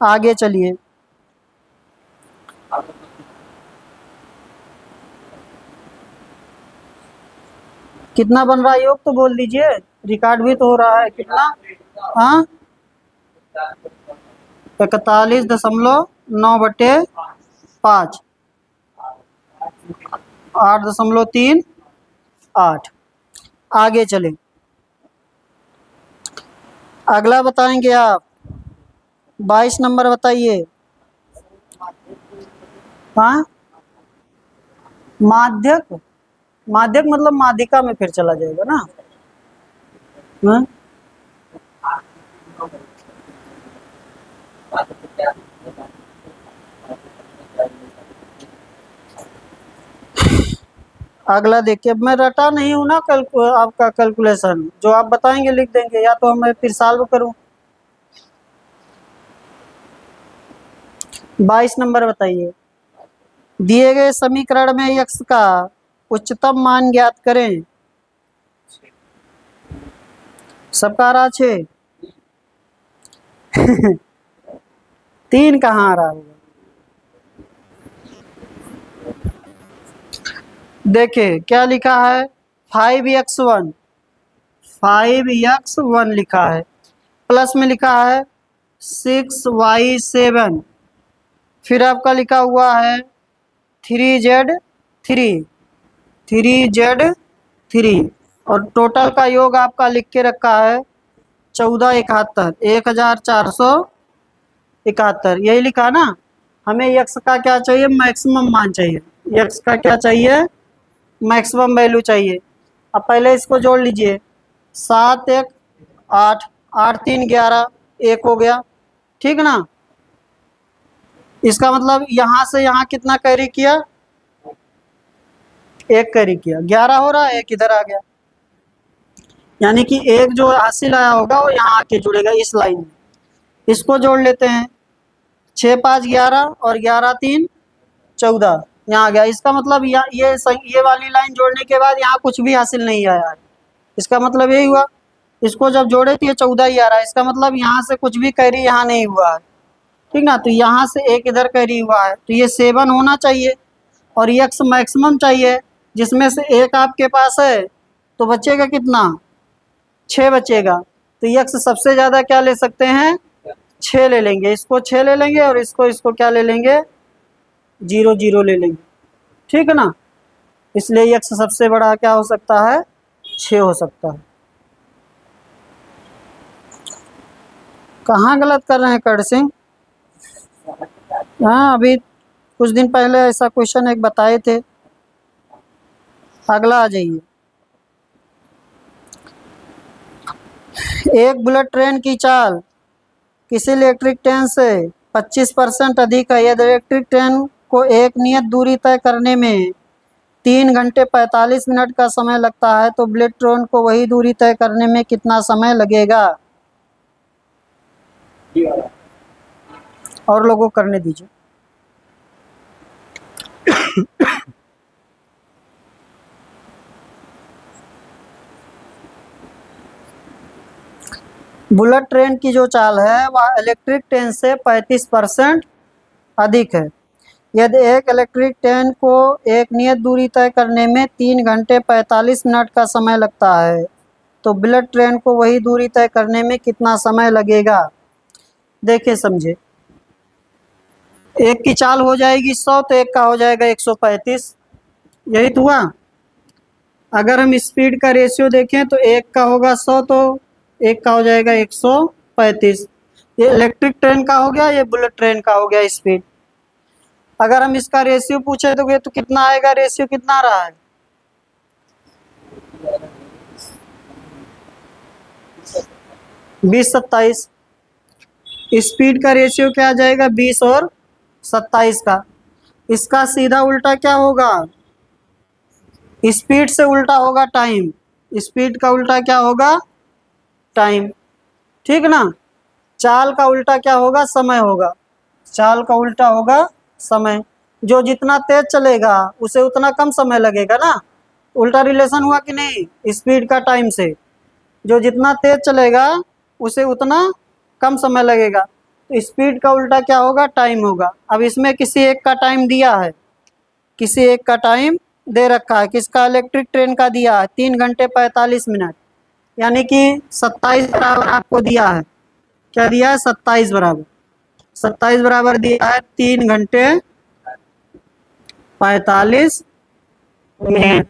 [SPEAKER 1] आगे चलिए, कितना बन रहा है योग तो बोल दीजिए, रिकॉर्ड भी तो हो रहा है। कितना? हाँ, 41.9/5, 8.38। आगे चले, अगला बताएंगे आप। 22 नंबर बताइए। हाँ, माध्यक, माध्यक मतलब माध्यिका में फिर चला जाएगा ना। हाँ? अगला देखिए, मैं रटा नहीं हूं ना आपका कैलकुलेशन, जो आप बताएंगे लिख देंगे, या तो मैं फिर सॉल्व करूं। 22 नंबर बताइए। दिए गए समीकरण में x का उच्चतम मान ज्ञात करें। सबका आ रहा 6 3 कहाँ आ रहा होगा? देखिए क्या लिखा है, 5x1, 5x1 लिखा है, प्लस में लिखा है 6y7, फिर आपका लिखा हुआ है 3z3, 3z3, और टोटल का योग आपका लिख के रखा है 1471, 1471, यही लिखा ना। हमें यक्स का क्या चाहिए? मैक्सिमम मान चाहिए। यक्स का क्या चाहिए? मैक्सिमम वैल्यू चाहिए। अब पहले इसको जोड़ लीजिए, 7 1 8, 8 3 11, 1 हो गया। ठीक ना? इसका मतलब यहाँ से यहाँ कितना कैरी किया? 1 कैरी किया, 11 हो रहा है, 1 इधर आ गया, यानी कि एक जो हासिल आया होगा वो यहाँ आके जुड़ेगा इस लाइन में। इसको जोड़ लेते हैं, 6 5 11 और 11 3 14, यहाँ आ गया। इसका मतलब ये वाली लाइन जोड़ने के बाद यहाँ कुछ भी हासिल नहीं आया है, इसका मतलब यही हुआ। इसको जब जोड़े तो ये 14 ही आ रहा है, इसका मतलब यहाँ से कुछ भी कैरी यहाँ नहीं हुआ है। ठीक ना? तो यहाँ से एक इधर कैरी हुआ है, तो ये 7 होना चाहिए, और यक्स मैक्सिमम चाहिए, जिसमें से एक आपके पास है, तो बचेगा कितना? 6 बचेगा। तो यक्स सबसे ज़्यादा क्या ले सकते हैं? 6 ले लेंगे, इसको 6 ले लेंगे, और इसको क्या ले लेंगे? 0 0 ले लेंगे। ठीक है ना? इसलिए यक्स सबसे बड़ा क्या हो सकता है? 6 हो सकता है। कहाँ गलत कर रहे हैं कर्ण सिंह? हाँ, अभी कुछ दिन पहले ऐसा क्वेश्चन एक बताए थे। अगला आ जाइए, एक बुलेट ट्रेन की चाल किसी इलेक्ट्रिक ट्रेन से 25% अधिक है। यदि इलेक्ट्रिक ट्रेन को एक नियत दूरी तय करने में 3 घंटे 45 मिनट का समय लगता है, तो बुलेट ट्रेन को वही दूरी तय करने में कितना समय लगेगा? और लोगों को करने दीजिए। बुलेट ट्रेन की जो चाल है वह इलेक्ट्रिक ट्रेन से 35% अधिक है। यदि एक इलेक्ट्रिक ट्रेन को एक नियत दूरी तय करने में 3 घंटे 45 मिनट का समय लगता है, तो बुलेट ट्रेन को वही दूरी तय करने में कितना समय लगेगा? देखिए समझे, एक की चाल हो जाएगी 100 तो एक का हो जाएगा 135, यही तो हुआ। अगर हम स्पीड का रेशियो देखें तो एक का होगा 100 तो एक का हो जाएगा 135। ये इलेक्ट्रिक ट्रेन का हो गया, ये बुलेट ट्रेन का हो गया स्पीड। अगर हम इसका रेशियो पूछे तो ये तो कितना आएगा, रेशियो कितना रहा है? 20-27। स्पीड का रेशियो क्या आ जाएगा? 20 और 27 का। इसका सीधा उल्टा क्या होगा? स्पीड से उल्टा होगा टाइम। स्पीड का उल्टा क्या होगा? टाइम। ठीक ना। चाल का उल्टा क्या होगा? समय होगा। चाल का उल्टा होगा समय। जो जितना तेज चलेगा उसे उतना कम समय लगेगा ना। उल्टा रिलेशन हुआ कि नहीं स्पीड का टाइम से? जो जितना तेज चलेगा उसे उतना कम समय लगेगा। तो स्पीड का उल्टा क्या होगा? टाइम होगा। अब इसमें किसी एक का टाइम दिया है, किसी एक का टाइम दे रखा है। किसका? इलेक्ट्रिक ट्रेन का दिया है 3 घंटे 45 मिनट, यानी कि 27 बराबर आपको दिया है। क्या दिया है? 27 बराबर। 27 बराबर दिया है 3 घंटे 45 मिनट।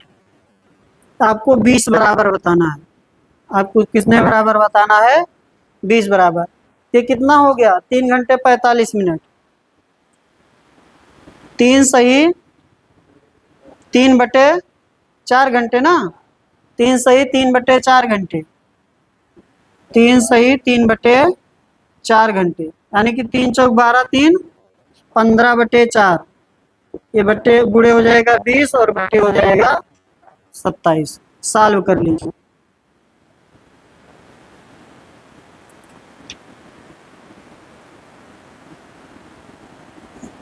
[SPEAKER 1] आपको 20 बराबर बताना है। आपको किसने बराबर बताना है? 20 बराबर। ये कितना हो गया? 3 घंटे 45 मिनट। 3 सही 3/4 घंटे ना। 3 सही 3/4 घंटे। 3 सही 3/4 घंटे, यानी कि 3 चौक 12, 3 15/4। ये बट्टे गुड़े हो जाएगा 20 और बट्टे हो जाएगा 27। सॉल्व कर लीजिए।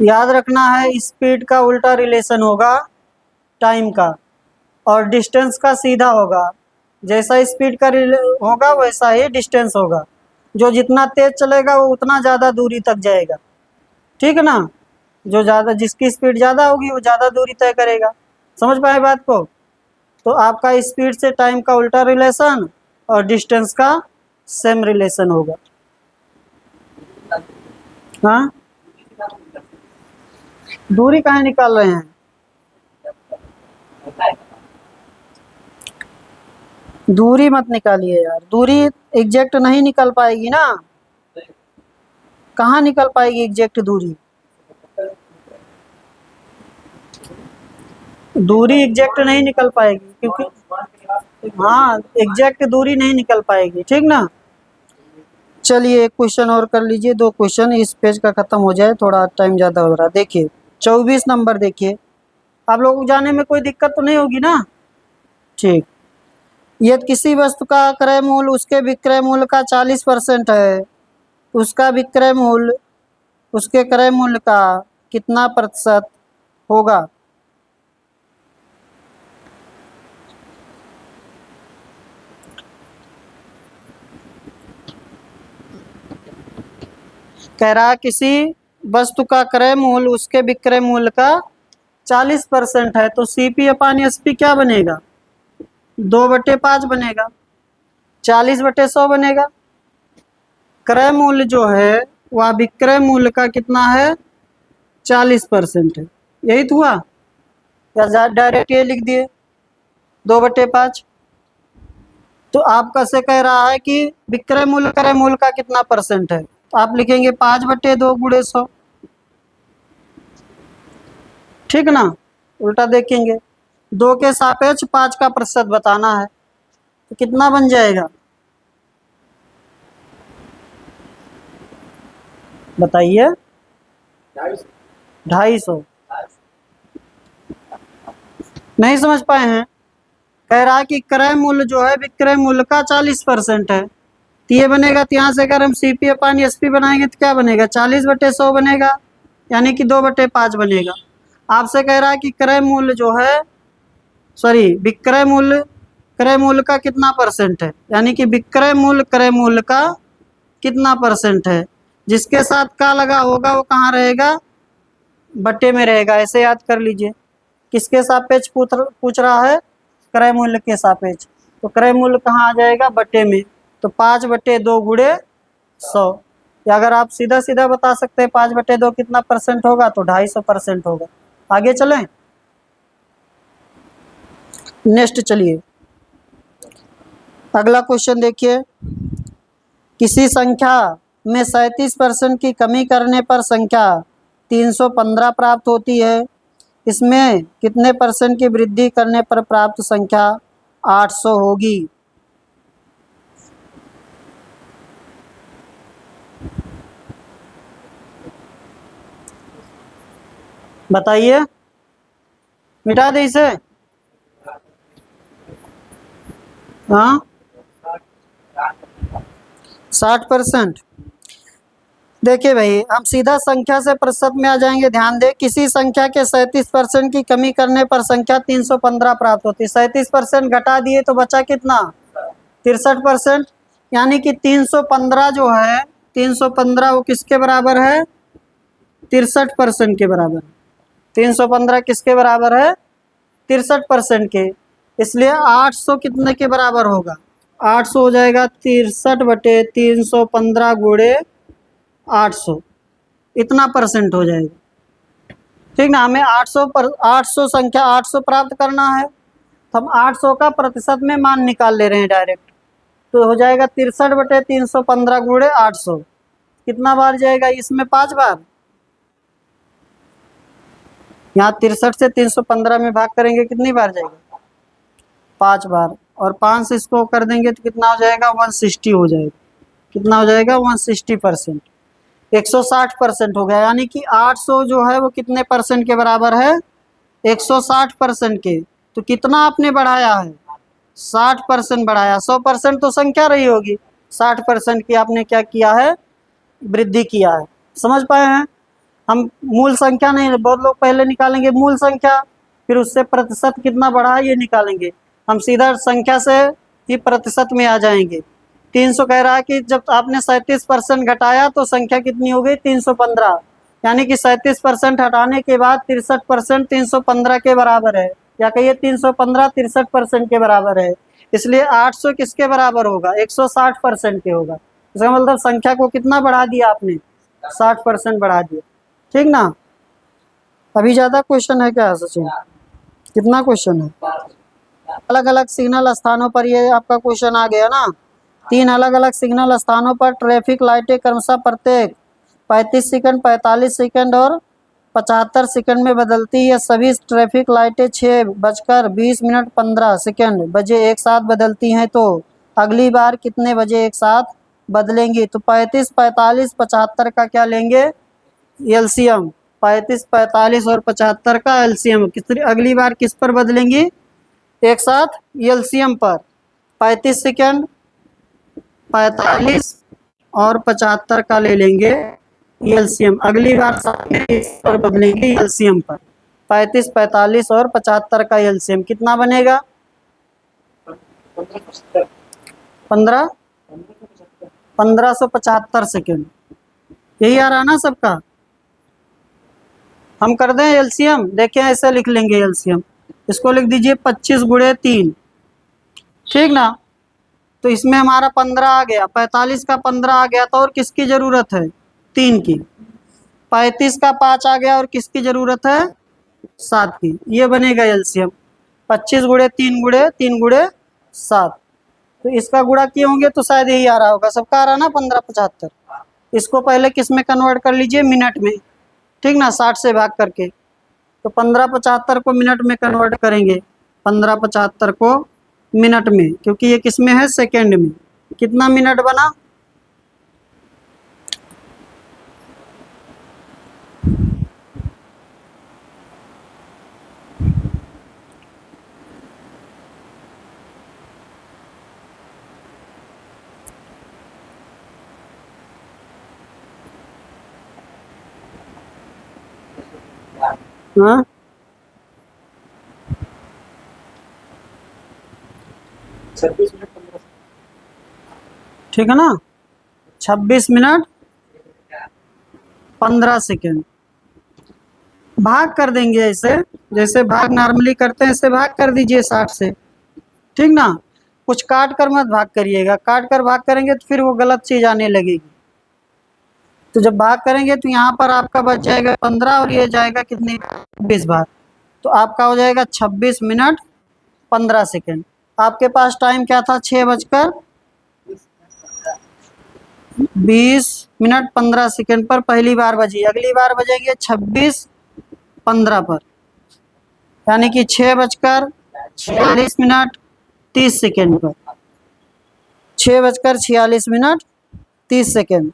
[SPEAKER 1] याद रखना है स्पीड का उल्टा रिलेशन होगा टाइम का, और डिस्टेंस का सीधा होगा। जैसा स्पीड का होगा वैसा ही डिस्टेंस होगा। जो जितना तेज चलेगा वो उतना ज़्यादा दूरी तक जाएगा। ठीक है ना। जो ज़्यादा, जिसकी स्पीड ज़्यादा होगी वो ज़्यादा दूरी तय करेगा। समझ पाए बात को? तो आपका स्पीड से टाइम का उल्टा रिलेशन और डिस्टेंस का सेम रिलेशन होगा। हाँ, दूरी कहाँ निकाल रहे हैं? दूरी मत निकालिए यार, दूरी एग्जैक्ट नहीं निकल पाएगी ना। कहाँ निकल पाएगी एग्जैक्ट दूरी? दूरी एग्जैक्ट नहीं निकल पाएगी, क्योंकि हाँ एग्जैक्ट दूरी नहीं निकल पाएगी। ठीक ना। चलिए एक क्वेश्चन और कर लीजिए, 2 क्वेश्चन इस पेज का खत्म हो जाए, थोड़ा टाइम ज़्यादा हो रहा है। देखिए 24 नंबर देखिए। आप लोगों को जाने में कोई दिक्कत तो नहीं होगी ना? ठीक। यदि किसी वस्तु का क्रय मूल्य उसके विक्रय मूल्य का 40% है, उसका विक्रय मूल्य उसके क्रय मूल्य का कितना प्रतिशत होगा? कह रहा किसी वस्तु का क्रय मूल्य उसके विक्रय मूल्य का 40% है, तो CP/SP क्या बनेगा? 2/5 बनेगा। 40/100 बनेगा। क्रय मूल्य जो है वह विक्रय मूल्य का कितना है? 40% है। यही तो हुआ, या डायरेक्ट ये लिख दिए 2/5। तो आपका से कह रहा है कि विक्रय मूल्य क्रय मूल्य का कितना परसेंट है, तो आप लिखेंगे 5/2 गुणे 100। ठीक ना। उल्टा देखेंगे, 2 के सापेक्ष 5 का प्रतिशत बताना है, तो कितना बन जाएगा बताइए? 250। नहीं समझ पाए हैं? कह रहा है कि क्रय मूल्य जो है विक्रय मूल्य का 40% है, तो ये बनेगा। तो यहाँ से अगर हम CP/SP बनाएंगे तो क्या बनेगा? 40/100 बनेगा, यानी कि 2/5 बनेगा। आपसे कह रहा है कि क्रय मूल्य जो है, सॉरी विक्रय मूल्य क्रय मूल्य का कितना परसेंट है, यानी कि विक्रय मूल्य क्रय मूल्य का कितना परसेंट है। जिसके साथ का लगा होगा वो कहाँ रहेगा, बट्टे में रहेगा। ऐसे याद कर लीजिए। किसके सापेक्ष पूछ रहा है, क्रय मूल्य के सापेक्ष। तो क्रय मूल्य कहाँ आ जाएगा, बट्टे में। तो 5/2 गुणे 100। या अगर आप सीधा सीधा बता सकते हैं 5/2 कितना परसेंट होगा, तो 250% होगा। आगे चलें, नेक्स्ट चलिए अगला क्वेश्चन देखिए। किसी संख्या में 37% की कमी करने पर संख्या 315 प्राप्त होती है। इसमें कितने परसेंट की वृद्धि करने पर प्राप्त संख्या 800 होगी। बताइए, मिटा दे इसे। हाँ, 60%। देखिए भाई, हम सीधा संख्या से प्रतिशत में आ जाएंगे। ध्यान दें, किसी संख्या के 37% की कमी करने पर संख्या 315 प्राप्त होती है। 37% घटा दिए तो बचा कितना, 63%। यानी कि 315 जो है, 315 वो किसके बराबर है, 63% के बराबर। 315 किसके बराबर है, 63% के। इसलिए 800 कितने के बराबर होगा, 800 हो जाएगा 63/315 गुणे 800, इतना परसेंट हो जाएगा। ठीक ना, हमें 800 संख्या 800 प्राप्त करना है, तो हम 800 का प्रतिशत में मान निकाल ले रहे हैं डायरेक्ट। तो हो जाएगा 63/315 गुणे 800। कितना बार जाएगा इसमें, 5 बार। यहाँ 63 से 315 में भाग करेंगे, कितनी बार जाएगा, 5 बार। और 5 से इसको कर देंगे तो कितना हो जाएगा, 160 हो जाएगा। कितना हो जाएगा, 160%। 160% हो गया। यानी कि 800 जो है वो कितने परसेंट के बराबर है, 160% के। तो कितना आपने बढ़ाया है, 60% बढ़ाया। 100% तो संख्या रही होगी, 60% की आपने क्या किया है, वृद्धि किया है। समझ पाए हैं। हम मूल संख्या नहीं, बहुत लोग पहले निकालेंगे मूल संख्या, फिर उससे प्रतिशत कितना बढ़ा ये निकालेंगे। हम सीधा संख्या से ही प्रतिशत में आ जाएंगे। 300 कह रहा है कि जब आपने 37% घटाया तो संख्या कितनी हो गई, 315। यानी कि 37% हटाने के बाद 63% 315 के बराबर है। या कहिए 315 63% के बराबर है। इसलिए 800 किसके बराबर होगा, 160% के होगा। इसका मतलब संख्या को कितना बढ़ा दिया आपने, 60% बढ़ा दिया। ठीक ना। अभी ज्यादा क्वेश्चन है क्या सचिन, कितना क्वेश्चन है। अलग अलग सिग्नल स्थानों पर, ये आपका क्वेश्चन आ गया ना। 3 अलग अलग सिग्नल स्थानों पर ट्रैफिक लाइटें क्रमशः प्रत्येक 35 सेकंड, 45 सेकंड और 75 सेकंड में बदलती है। सभी ट्रैफिक लाइटें 6:20 15 बजे एक साथ बदलती हैं, तो अगली बार कितने बजे एक साथ बदलेंगी। तो 35, 45, 75 का क्या लेंगे, एलसीएम। 35, 45 और 75 का एलसीएम कितनी, अगली बार किस पर बदलेंगी, एक साथ एलसीएम पर। 35 सेकंड, 45 और 75 का ले लेंगे एलसीएम। अगली बार इस पर बदलेंगे एलसीएम पर। 35, 45 और 75 का एलसीएम कितना बनेगा, 1575 सेकेंड। यही आ रहा ना सबका। हम कर दें एलसीएम, देखें ऐसे लिख लेंगे एलसीएम। इसको लिख दीजिए 25 गुणे 3। ठीक ना। तो इसमें हमारा 15 आ गया, 45 का 15 आ गया, तो और किसकी जरूरत है, 3 की। 35 का 5 आ गया और किसकी जरूरत है, 7 की। ये बनेगा एलसीएम। 25 गुणे 3 गुणे 3 गुणे 7। तो इसका गुणा किए होंगे तो शायद यही आ रहा होगा, सबका आ रहा ना 1575। इसको पहले किस में कन्वर्ट कर लीजिए, मिनट में। ठीक ना, 60 से भाग करके। तो 1575 को मिनट में कन्वर्ट करेंगे, 1575 को मिनट में, क्योंकि ये किस में है, सेकेंड में। कितना मिनट बना, हाँ ठीक है ना। 26 मिनट 15 सेकेंड। भाग कर देंगे ऐसे, जैसे भाग नॉर्मली करते हैं ऐसे भाग कर दीजिए 60 से, ठीक ना। कुछ काट कर मत भाग करिएगा, काट कर भाग करेंगे तो फिर वो गलत चीज़ आने लगेगी। तो जब भाग करेंगे तो यहाँ पर आपका बच जाएगा 15 और ये जाएगा कितनी 20 बार, तो आपका हो जाएगा 26 मिनट 15 सेकेंड। आपके पास टाइम क्या था 6:20 पर पहली बार बजी, अगली बार बजेंगे 26:15 पर, यानी कि 6:46 पर, 6:46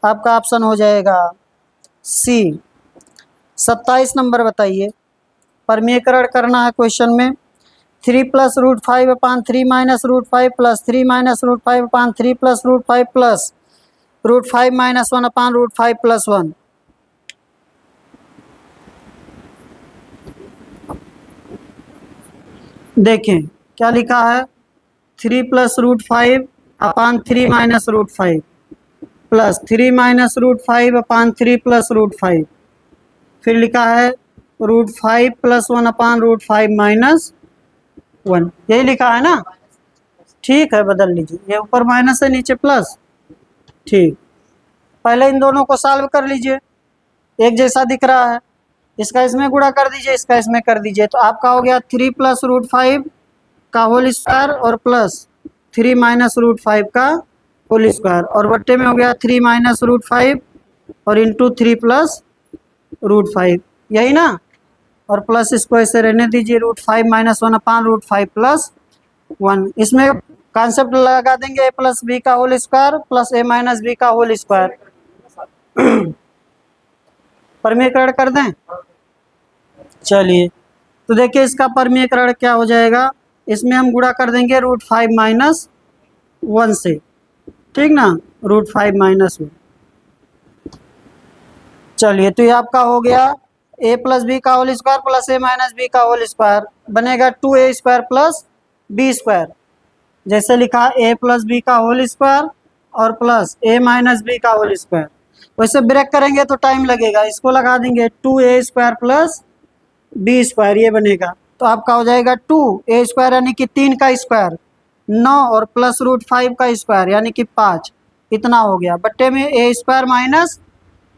[SPEAKER 1] आपका ऑप्शन हो जाएगा सी। 27 नंबर बताइए, परमीकरण करना है क्वेश्चन में। 3 + √5/3 - √5 + 3 - √5/3 + √5 + √5 - 1/√5 + 1। देखें क्या लिखा है, 3 + √5/3 - √5 + 3 - √5/3 + √5, फिर लिखा है √5 + 1/√5 - 1, यही लिखा है ना। ठीक है, बदल लीजिए, ये ऊपर माइनस है नीचे प्लस। ठीक, पहले इन दोनों को सॉल्व कर लीजिए, एक जैसा दिख रहा है, इसका इसमें गुणा कर दीजिए, इसका इसमें कर दीजिए, तो आपका हो गया 3 + √5 का होल स्क्वायर और प्लस 3 - √5 का होल स्क्वायर, और बट्टे में हो गया 3 - √5 और इंटू 3 + √5, यही ना। और प्लस इसको ऐसे रहने दीजिए, √5 - 1/√5 + 1। इसमें कॉन्सेप्ट लगा देंगे a + b का whole square plus a - b का होल स्क्वायर। परमीकरण कर दें, चलिए। तो देखिए इसका परमीकरण क्या हो जाएगा, इसमें हम गुणा कर देंगे √5 - 1 से, ठीक ना, √5 - 1। चलिए, तो ये आपका हो गया a + b का whole square plus a - b का होल स्क्वायर, बनेगा 2a² + b²। जैसे लिखा a + b का होल स्क्वायर और प्लस a - b का होल स्क्वायर, वैसे ब्रेक करेंगे तो टाइम लगेगा, इसको लगा देंगे 2a² + b², ये बनेगा। तो आपका हो जाएगा 2a² यानी कि 3 का स्क्वायर, 9 और प्लस √5 का स्क्वायर यानी कि 5, इतना हो गया, बट्टे में a² -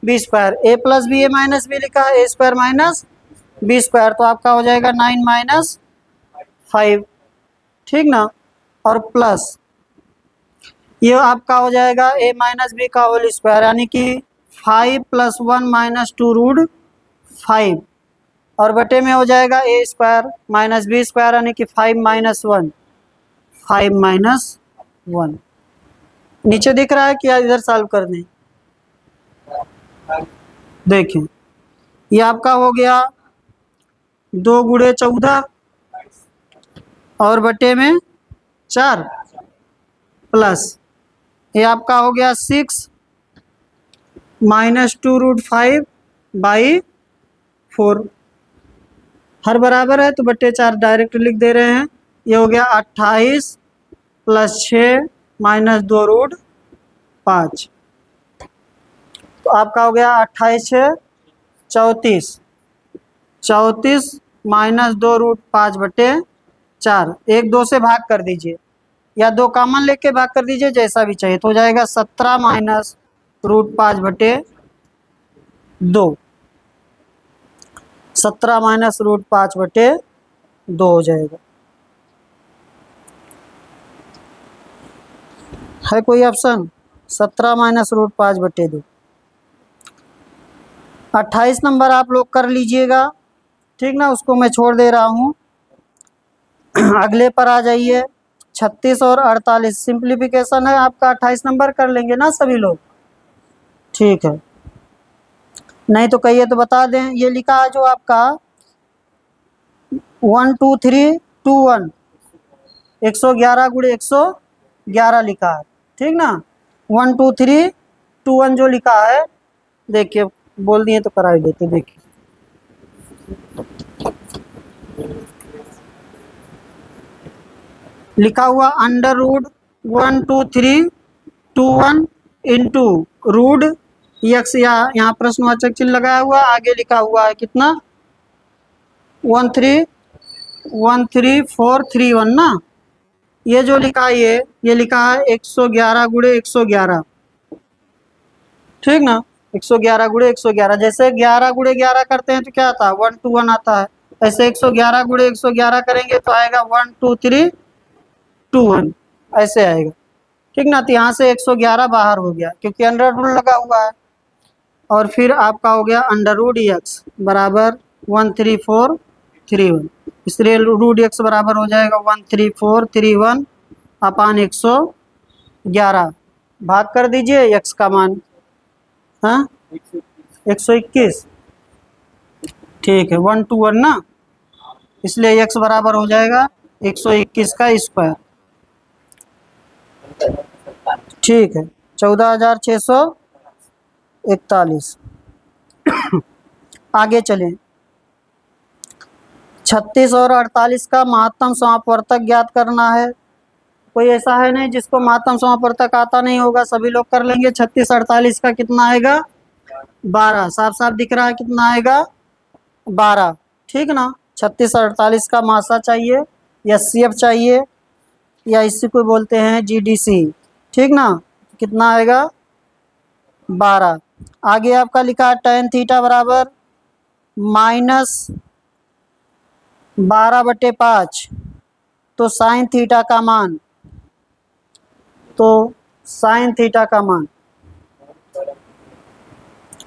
[SPEAKER 1] b², a + b a - b लिखा है, a² - b², तो आपका हो जाएगा 9 - 5, ठीक ना। और प्लस ये आपका हो जाएगा a - b का होल स्क्वायर यानी कि 5 + 1 - 2 √5, और बटे में हो जाएगा a² - b² यानी कि 5 - 1, 5 - 1। नीचे दिख रहा है कि इधर सॉल्व कर दें। देखें ये आपका हो गया 2 × 14 और बटे में 4 प्लस ये आपका हो गया 6 - 2 √5/4, हर बराबर है तो बट्टे 4 डायरेक्ट लिख दे रहे हैं। ये हो गया 28 + 6 - 2 √5, तो आपका हो गया 28 × 6 = 34, 34 - 2 √5/4, 1 2 से भाग कर दीजिए या 2 कॉमन लेके भाग कर दीजिए, जैसा भी चाहिए, तो हो जाएगा 17 - √5/2, 17 - √5/2 हो जाएगा। है कोई ऑप्शन? 17 - √5/2। 28 नंबर आप लोग कर लीजिएगा, ठीक ना, उसको मैं छोड़ दे रहा हूँ। अगले पर आ जाइए, 36 और 48 सिंप्लीफिकेशन है आपका। 28 नंबर कर लेंगे ना सभी लोग? ठीक है, नहीं तो कहिए तो बता दें। ये लिखा है जो आपका 1 2 3 2 1, 111 × 111 लिखा है, ठीक ना। 1 2 3 2 1 जो लिखा है, देखिए बोल दिए तो करा ही देते। देखिए लिखा हुआ √1 2 3 2 1 इंटू रूट एक्स, यहाँ प्रश्नवाचक चिन्ह लगाया हुआ, आगे लिखा हुआ है कितना 13431 ना। ये जो लिखा है ये लिखा है 111 गुणे 111, ठीक ना, 111 गुणे 111। जैसे 11 गुणे 11 करते हैं तो क्या आता है 121 आता है, ऐसे 111 गुणे 111 करेंगे तो आएगा 12321 ऐसे आएगा, ठीक ना। तो यहाँ से 111 बाहर हो गया क्योंकि अंडर रूट लगा हुआ है। और फिर आपका हो गया अंडर रूट एक्स बराबर 13431, इसलिए रूट एक्स बराबर हो जाएगा 13431 अपान 111, भाग कर दीजिए एक्स का मान, हाँ 121, ठीक है 121 ना, इसलिए एक्स बराबर हो जाएगा 121 का स्क्वायर, ठीक है 14,641। आगे चलें, 36 और 48 का महत्तम समापवर्तक ज्ञात करना है। कोई ऐसा है नहीं जिसको महत्तम समापवर्तक आता नहीं होगा, सभी लोग कर लेंगे। 36 48 का कितना आएगा 12, साफ साफ दिख रहा है कितना आएगा 12, ठीक ना। 36 48 का मासा चाहिए, एससीएफ चाहिए, या इसी को बोलते हैं जीडीसी, ठीक ना। कितना आएगा 12। आगे आपका लिखा है tan थीटा बराबर -12/5, तो साइन थीटा का मान, तो साइन थीटा का मान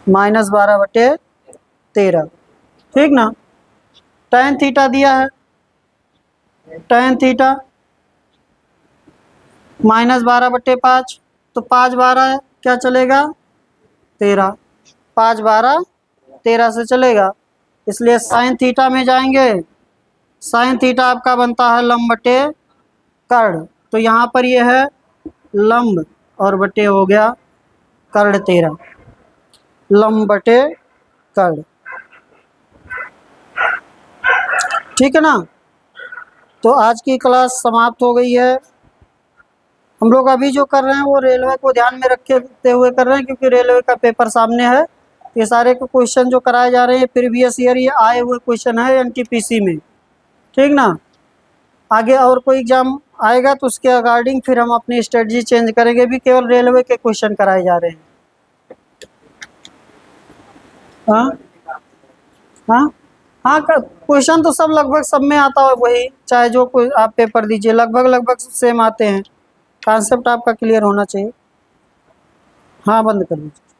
[SPEAKER 1] -12/13, ठीक ना। tan थीटा दिया है, tan थीटा -12/5, तो 5 12 क्या चलेगा 13, 5 12 13 से चलेगा, इसलिए साइन थीटा में जाएंगे। साइन थीटा आपका बनता है लंब बटे कर्ण, तो यहाँ पर ये है लंब और बटे हो गया कर्ण 13, लंब बटे कर्ण, ठीक है ना। तो आज की क्लास समाप्त हो गई है। हम लोग अभी जो कर रहे हैं वो रेलवे को ध्यान में रखते हुए कर रहे हैं, क्योंकि रेलवे का पेपर सामने है। ये सारे क्वेश्चन जो कराए जा रहे हैं प्रीवियस ईयर ये आए हुए क्वेश्चन है एनटीपीसी में, ठीक ना। आगे और कोई एग्जाम आएगा तो उसके अकॉर्डिंग फिर हम अपनी स्ट्रेटजी चेंज करेंगे। भी केवल रेलवे के क्वेश्चन कराए जा रहे हैं। हाँ हाँ हाँ, क्वेश्चन तो सब लगभग सब में आता है वही, चाहे जो कोई आप पेपर दीजिए लगभग सेम आते हैं। कॉन्सेप्ट आपका क्लियर होना चाहिए। हाँ बंद कर दीजिए।